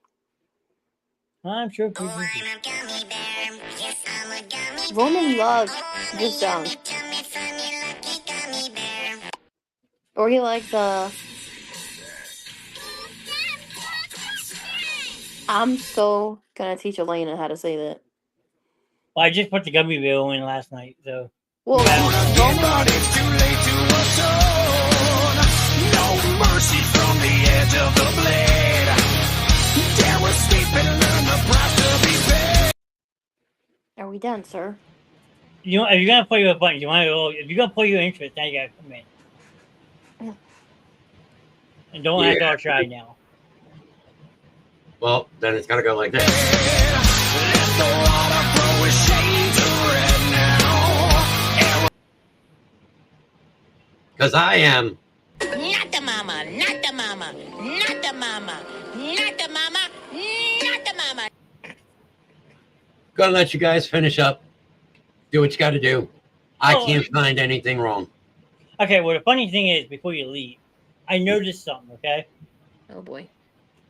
I'm sure. Roman loves this song. Or he likes I'm so gonna teach Elena how to say that. Well, I just put the gummy bear in last night, so. Well, It's too late to atone. No mercy from the edge of the blade. Dare escape and learn the price to be paid. are we done, sir? You know, if you're gonna play your buttons, if you're gonna play your interest, now you gotta come in. And don't act all shy now. Well, then it's gotta go like this. Let the water flow with shades of red now. Because I am. Not the mama, not the mama, not the mama, not the mama, not the mama. Gonna let you guys finish up. Do what you gotta do. I can't find anything wrong. Okay, well, the funny thing is, before you leave, I noticed something, okay? Oh, boy.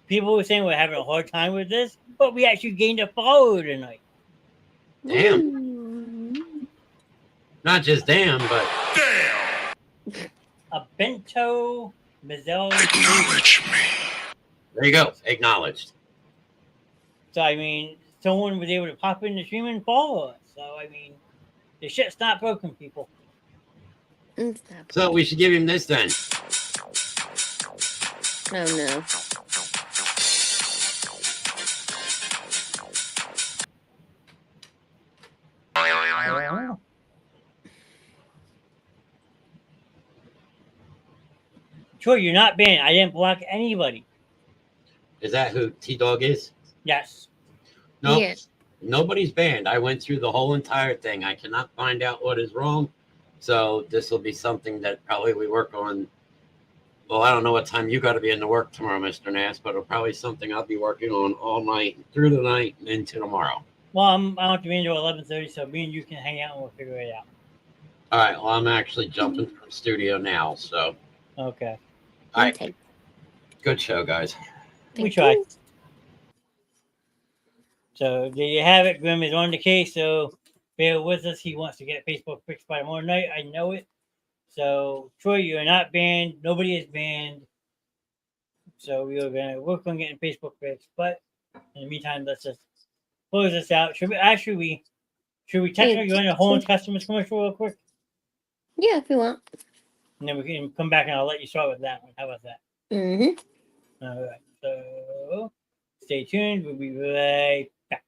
People were saying we're having a hard time with this, but we actually gained a follower tonight. Damn. Not just damn, but... Damn! A bento Mazzell. Acknowledge me. There you go. Acknowledged. So, I mean, someone was able to pop in the stream and follow us. So, I mean, the shit's not broken, people. So we should give him this then. Oh, no. Sure, you're not banned. I didn't block anybody. Is that who T-Dog is? Yes. No, Yes. Nobody's banned. I went through the whole entire thing. I cannot find out what is wrong. So this will be something that probably we work on. Well, I don't know what time you got to be into work tomorrow, Mr. Knast, but it'll probably something I'll be working on all night, through the night, and into tomorrow. Well, I don't have to be until 11:30, so me and you can hang out and we'll figure it out. All right. Well, I'm actually jumping from studio now, so. Okay. All right. Okay. Good show, guys. We tried. So there you have it. Grim is on the case, so bear with us. He wants to get Facebook fixed by tomorrow night. I know it. So Troy, you're not banned. Nobody is banned. So we are gonna work on getting Facebook fixed. But in the meantime, let's just close this out. Should we technically go into Holland's customers commercial real quick? Yeah, if you want. And then we can come back and I'll let you start with that one. How about that? Mm-hmm. All right. So stay tuned. We'll be right back.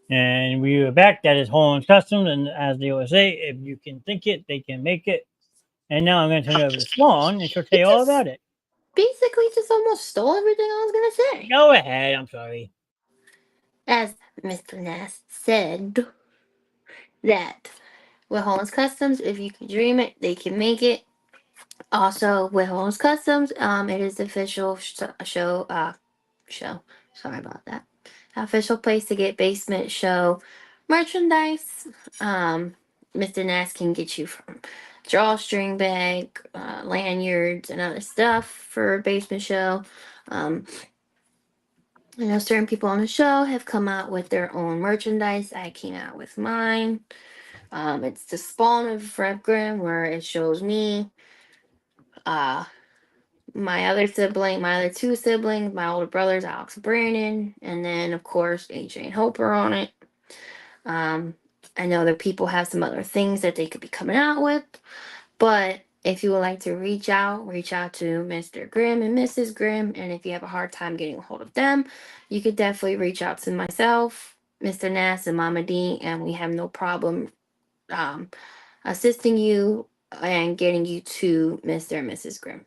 And we are back. That is Holland's Customs. And as they always say, if you can think it, they can make it. And now I'm going to turn it over to Swan, and she'll tell you all about it. Basically, just almost stole everything I was going to say. Go ahead. I'm sorry. As Mr. Knast said, that with Holland's Customs, if you can dream it, they can make it. Also, with Holmes Customs, it is the official show. Sorry about that. Official place to get basement show merchandise. Mr. Knast can get you from drawstring bag, lanyards, and other stuff for basement show. I know certain people on the show have come out with their own merchandise. I came out with mine. It's the Spawn of Rev Grimm, where it shows me, my other sibling, my other two siblings, my older brothers, Alex and Brandon, and then of course AJ and Hope are on it. I know that people have some other things that they could be coming out with, but if you would like to reach out to Mr. Grimm and Mrs. Grimm, and if you have a hard time getting a hold of them, you could definitely reach out to myself, Mr. Knast, and Mama D, and we have no problem assisting you and getting you to Mr. and Mrs. Grimm.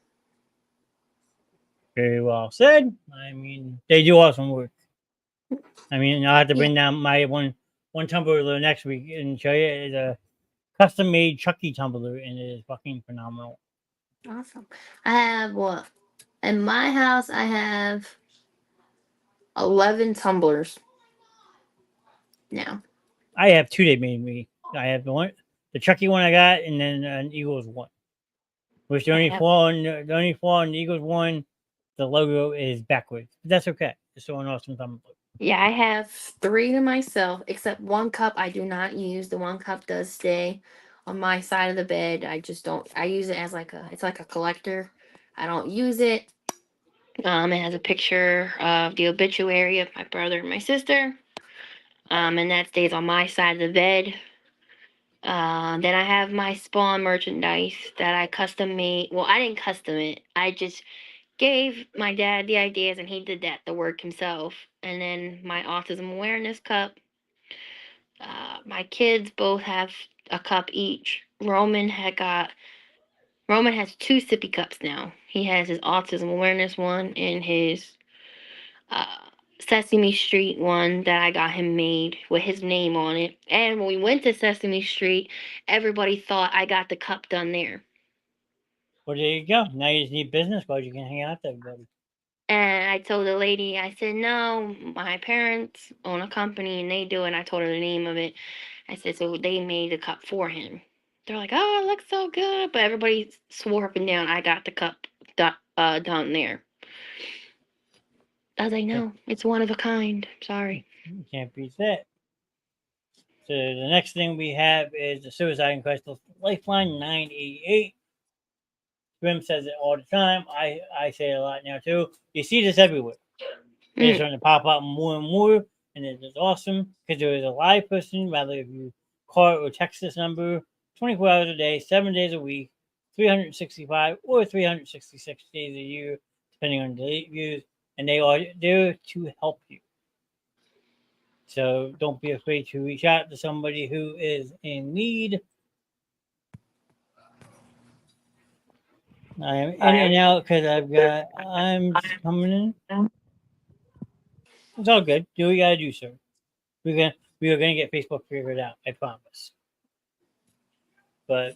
Very well said. I mean, they do awesome work. I mean, I'll have to bring down my one tumbler next week and show you. It's a custom made Chucky tumbler, and it is fucking phenomenal. Awesome. I have what? In my house, I have 11 tumblers now. I have two they made me. I have the Chucky one I got, and then an Eagles one. Which the only flaw in the Eagles one, the logo is backwards. But that's okay. It's still an awesome tumbler. Yeah, I have 3 to myself, except one cup I do not use. The one cup does stay on my side of the bed. I just don't. I use it as it's like a collector. I don't use it. It has a picture of the obituary of my brother and my sister. And that stays on my side of the bed. Then I have my Spawn merchandise that I custom made. Well, I didn't custom it. I just gave my dad the ideas and he did the work himself. And then my autism awareness cup. My kids both have a cup each. Roman has 2 sippy cups now. He has his autism awareness one and his Sesame Street one that I got him made with his name on it. And when we went to Sesame Street, everybody thought I got the cup done there. Well, there you go. Now you just need business cards. You can hang out with everybody. And I told the lady, I said, no, my parents own a company and they do it. And I told her the name of it. I said, so they made the cup for him. They're like, oh, it looks so good. But everybody swore up and down I got the cup done there. I was like, no, it's one of a kind. Sorry. You can't beat that. So the next thing we have is the Suicide Inquest Lifeline 988. Grim says it all the time. I say it a lot now too. You see this everywhere. It's starting to pop up more and more, and it is awesome because there is a live person, whether if you call or text this number 24 hours a day, 7 days a week, 365 or 366 days a year, depending on the views, and they are there to help you. So don't be afraid to reach out to somebody who is in need. I am in and out because I'm just coming in. It's all good. Do what you gotta do, sir. We are gonna get Facebook figured out. I promise. But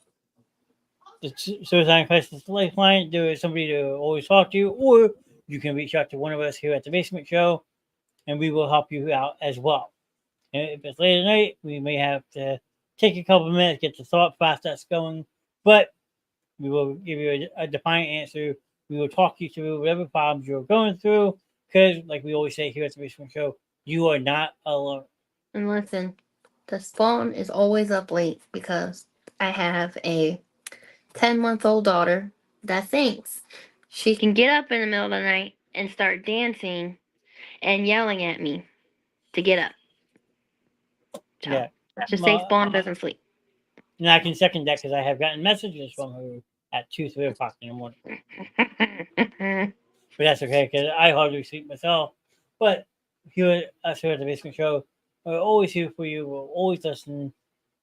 the Suicide Quest is the lifeline. There is somebody to always talk to, or you can reach out to one of us here at the Basement Show, and we will help you out as well. And if it's late at night, we may have to take a couple of minutes, get the thought process going, but we will give you a defiant answer. We will talk you through whatever problems you're going through, because, like we always say here at the Basement Show, you are not alone. And listen, the Spawn is always up late because I have a 10-month-old daughter that thinks she can get up in the middle of the night and start dancing and yelling at me to get up. So, Yeah. Just say Spawn doesn't sleep. And I can second that because I have gotten messages from her at 2, 3 o'clock in the morning. But that's okay because I hardly sleep myself. But here at the Basement Show, we're always here for you. We'll always listen.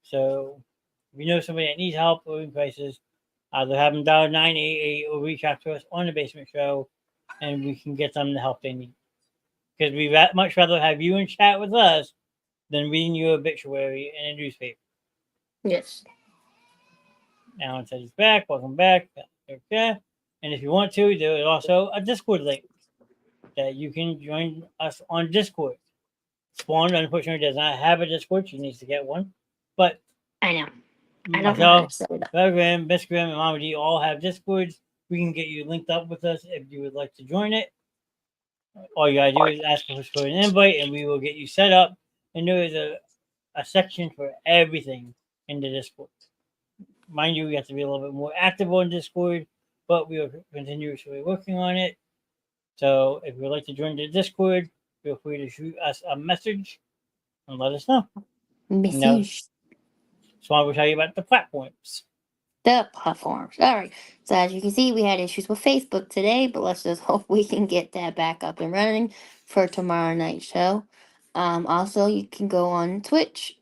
So if you know somebody that needs help or in crisis, either have them dial 988 or reach out to us on the Basement Show, and we can get them the help they need. Because we'd much rather have you in chat with us than reading your obituary in a newspaper. Yes. Alan says he's back. Welcome back. Okay. And if you want to, there is also a Discord link that you can join us on Discord. Spawn, unfortunately, does not have a Discord. She needs to get one. But I know. I don't know how to set it up. Graham, Miss Graham, and Mama D all have Discords. We can get you linked up with us if you would like to join it. All you gotta do is ask us for an invite, and we will get you set up. And there is a section for everything in the Discord. Mind you, we have to be a little bit more active on Discord, but we are continuously working on it. So if you would like to join the Discord, feel free to shoot us a message and let us know. Message. So I will tell you about the platforms. The platforms. All right. So as you can see, we had issues with Facebook today, but let's just hope we can get that back up and running for tomorrow night's show. Also, you can go on Twitch,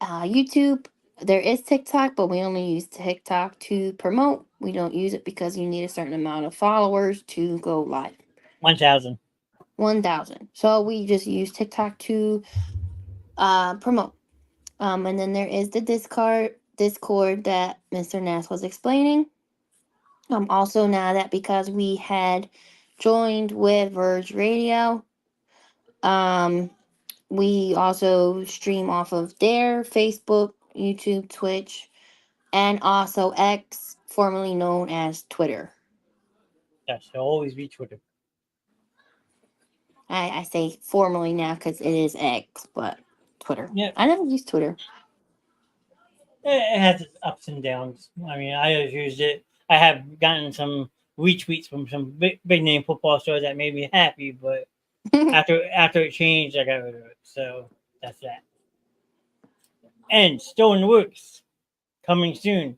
YouTube. There is TikTok, but we only use TikTok to promote. We don't use it because you need a certain amount of followers to go live. 1,000. 1,000. So we just use TikTok to promote. And then there is the Discord that Mr. Knast was explaining. Also now that because we had joined with Verge Radio, we also stream off of their Facebook, YouTube, Twitch, and also X, formerly known as Twitter. Yes, it'll always be Twitter. I say formerly now because it is X, but Twitter. Yeah. I never used Twitter. It has its ups and downs. I mean, I always used it. I have gotten some retweets from some big name football stars that made me happy, but after it changed, I got rid of it. So that's that. And still in the works, coming soon.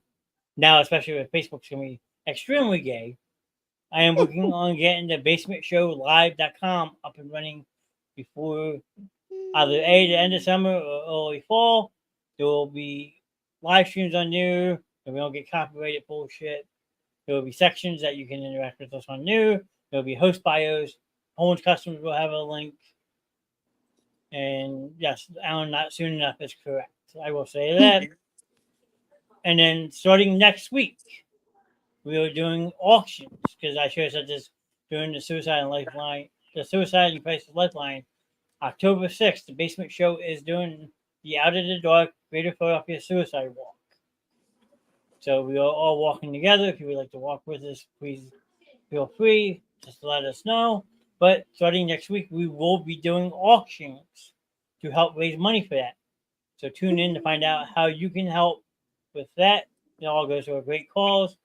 Now, especially with Facebook's going to be extremely gay. I am working on getting the basementshowlive.com up and running before either the end of summer or early fall. There will be live streams on there, and we don't get copyrighted bullshit. There will be sections that you can interact with us on there. There will be host bios. Home's customers will have a link. And yes, Alan, not soon enough is correct. I will say that. And then starting next week, we are doing auctions because I should have said this during the Suicide and Crisis Lifeline. October 6th, the Basement Show is doing the Out of the Dark Greater Philadelphia Suicide Walk. So we are all walking together. If you would like to walk with us, please feel free. Just let us know. But starting next week, we will be doing auctions to help raise money for that. So tune in to find out how you can help with that. It all goes to a great cause.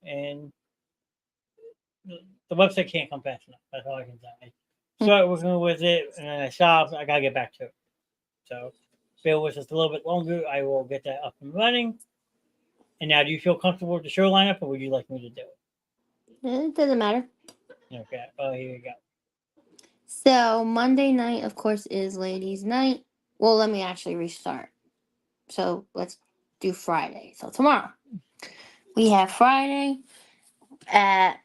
And the website can't come fast enough. That's all I can say. Start working with it, and then I stopped. I gotta get back to it. So, bear with us a little bit longer. I will get that up and running. And now, do you feel comfortable with the show lineup, or would you like me to do it? It doesn't matter. Okay. Oh, here you go. So Monday night, of course, is ladies' night. Well, let me actually restart. So let's do Friday. So tomorrow, we have Friday at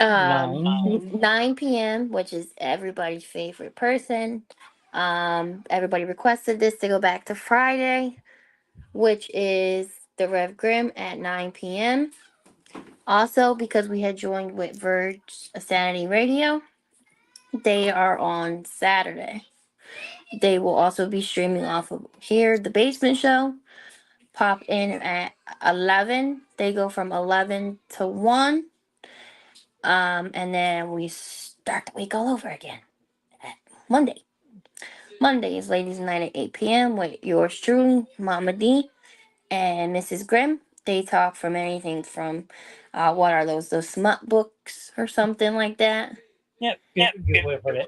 9 p.m., which is everybody's favorite person. Everybody requested this to go back to Friday, which is the Rev Grimm at 9 p.m. Also, because we had joined with Verge Sanity Radio, they are on Saturday. They will also be streaming off of here, the Basement Show. Pop in at 11. They go from 11 to 1. And then we start the week all over again at Monday. Monday is Ladies Night at 8 p.m. with yours truly, Mama D and Mrs. Grimm. They talk from anything from, what are those smut books or something like that? Yep, good way to put it.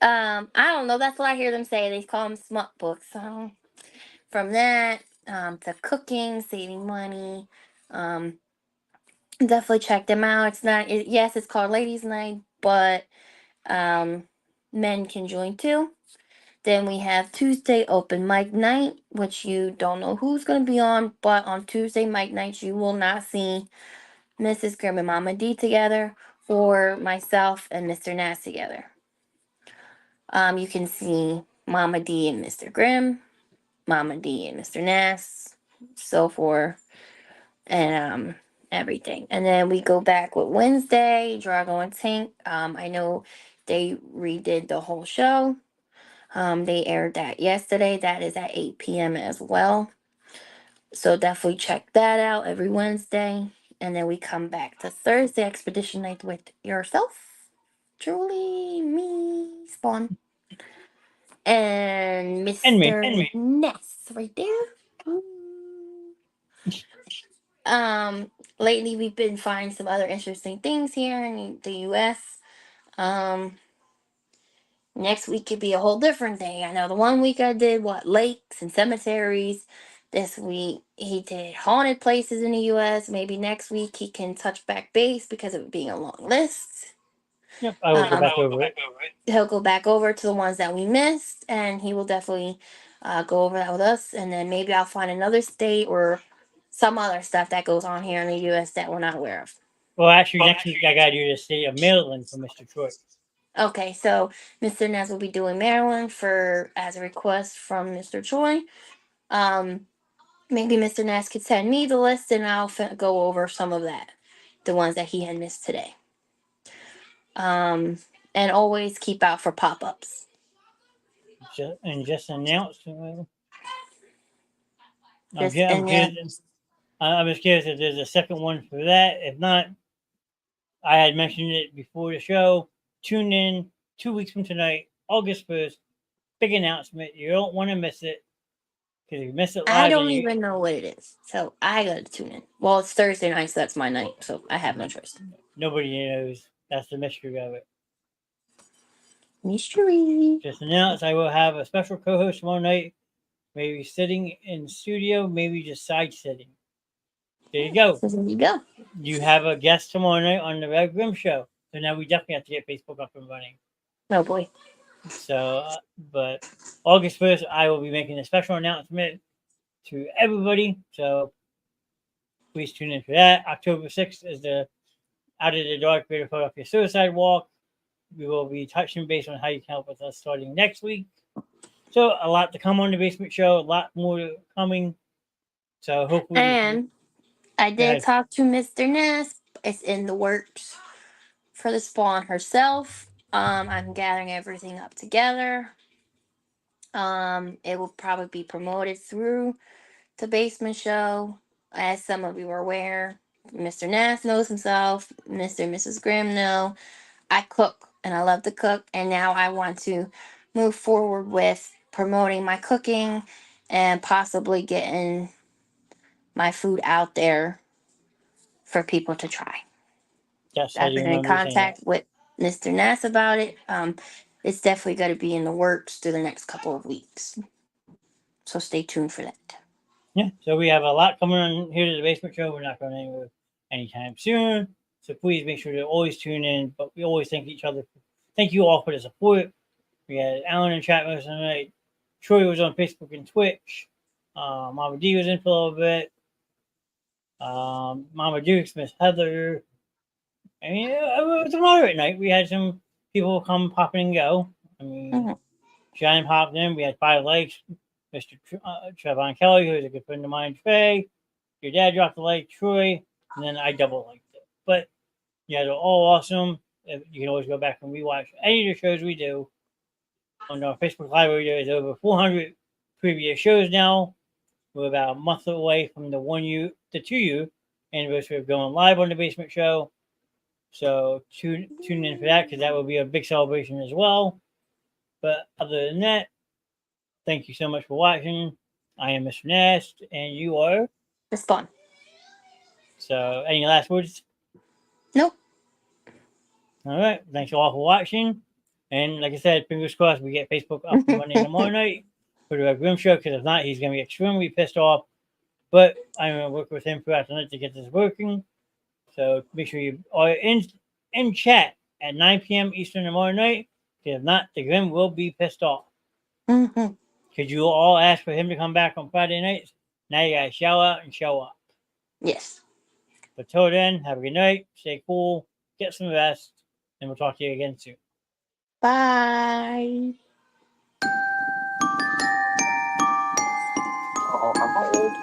I don't know. That's what I hear them say. They call them smut books. So from that to cooking, saving money. Definitely check them out. It's not. Yes, it's called Ladies Night, but men can join too. Then we have Tuesday open mic night, which you don't know who's going to be on, but on Tuesday mic nights you will not see Mrs. Grimm and Mama D together, or myself and Mr. Knast together. You can see Mama D and Mr. Grimm, Mama D and Mr. Knast, so forth and everything. And then we go back with Wednesday, Drago and Tank. I know they redid the whole show. They aired that yesterday. That is at 8 p.m. as well. So definitely check that out every Wednesday. And then we come back to Thursday, Expedition Night with yourself, Julie, me, Spawn, and Mr. Ness right there. Lately we've been finding some other interesting things here in the US. Next week could be a whole different thing. I know the one week I did lakes and cemeteries. This week he did haunted places in the US. Maybe next week he can touch back base because of it being a long list. Yep, I will go back over it. He'll go back over to the ones that we missed, and he will definitely go over that with us. And then maybe I'll find another state or some other stuff that goes on here in the US that we're not aware of. Well, actually, next week I gotta do the state of Maryland for Mr. Troy. Okay, so Mr. Ness will be doing Maryland as a request from Mr. Troy. Maybe Mr. Ness could send me the list, and I'll go over some of that, the ones that he had missed today. And always keep out for pop-ups. Just announced. I'm just curious if there's a second one for that. If not, I had mentioned it before the show. Tune in 2 weeks from tonight, August 1st. Big announcement. You don't want to miss it. Because if you miss it live, I don't even know what it is. So I got to tune in. Well, it's Thursday night, so that's my night. So I have no choice. Nobody knows. That's the mystery of it. Mystery. Just announced I will have a special co-host tomorrow night. Maybe sitting in studio, maybe just side sitting. There you go. There you go. You have a guest tomorrow night on the Red Grim Show. So now we definitely have to get Facebook up and running. Oh boy. So, but August 1st, I will be making a special announcement to everybody. So please tune in for that. October 6th is the Out of the Dark Greater Philadelphia Suicide Walk. We will be touching base on how you can help with us starting next week. So a lot to come on the Basement Show, a lot more coming. So hopefully. And I did talk to Mr. Ness. It's in the works for the Spawn herself. I'm gathering everything up together. It will probably be promoted through the Basement Show. As some of you are aware, Mr. Nast knows himself. Mr. and Mrs. Grimm know. I cook and I love to cook, and now I want to move forward with promoting my cooking and possibly getting my food out there for people to try. Yes, I've been in contact with Mr. Nass about it. It's definitely going to be in the works through the next couple of weeks. So stay tuned for that. Yeah, so we have a lot coming on here to the Basement Show. We're not going anywhere anytime soon. So please make sure to always tune in. But we always thank each other. Thank you all for the support. We had Alan in chat with us tonight. Troy was on Facebook and Twitch. Mama D was in for a little bit. Mama Dukes, Miss Heather. I mean, it was a moderate night. We had some people come popping and go. I mean, John popped in. We had 5 likes. Mr. Trevon Kelly, who is a good friend of mine, Trey. Your dad dropped a like, Troy. And then I double liked it. But yeah, they're all awesome. You can always go back and rewatch any of the shows we do. On our Facebook library, there is over 400 previous shows now. We're about a month away from the 2-year anniversary of going live on the Basement Show. So tune in for that, because that will be a big celebration as well. But other than that, thank you so much for watching. I am Mr. Knast, and you are The Spawn. So any last words? Nope. All right. Thanks all for watching. And like I said, fingers crossed we get Facebook up and running tomorrow night for the Grim Show, because if not, he's going to be extremely pissed off. But I'm going to work with him throughout the night to get this working. So make sure you are in chat at 9 p.m. Eastern tomorrow night. Because if not, the Grim will be pissed off. Mm-hmm. Because you all asked for him to come back on Friday nights. Now you got to show out and show up. Yes. But till then, have a good night. Stay cool. Get some rest. And we'll talk to you again soon. Bye. Oh, I'm old.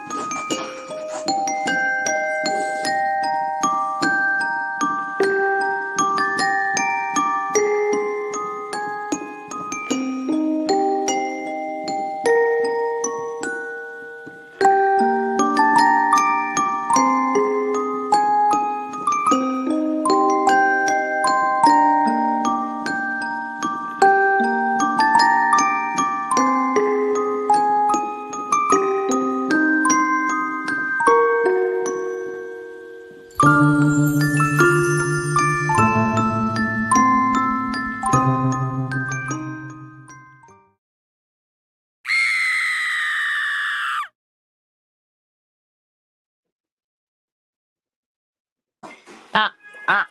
Ah, ah.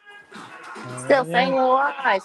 Still saying your lies.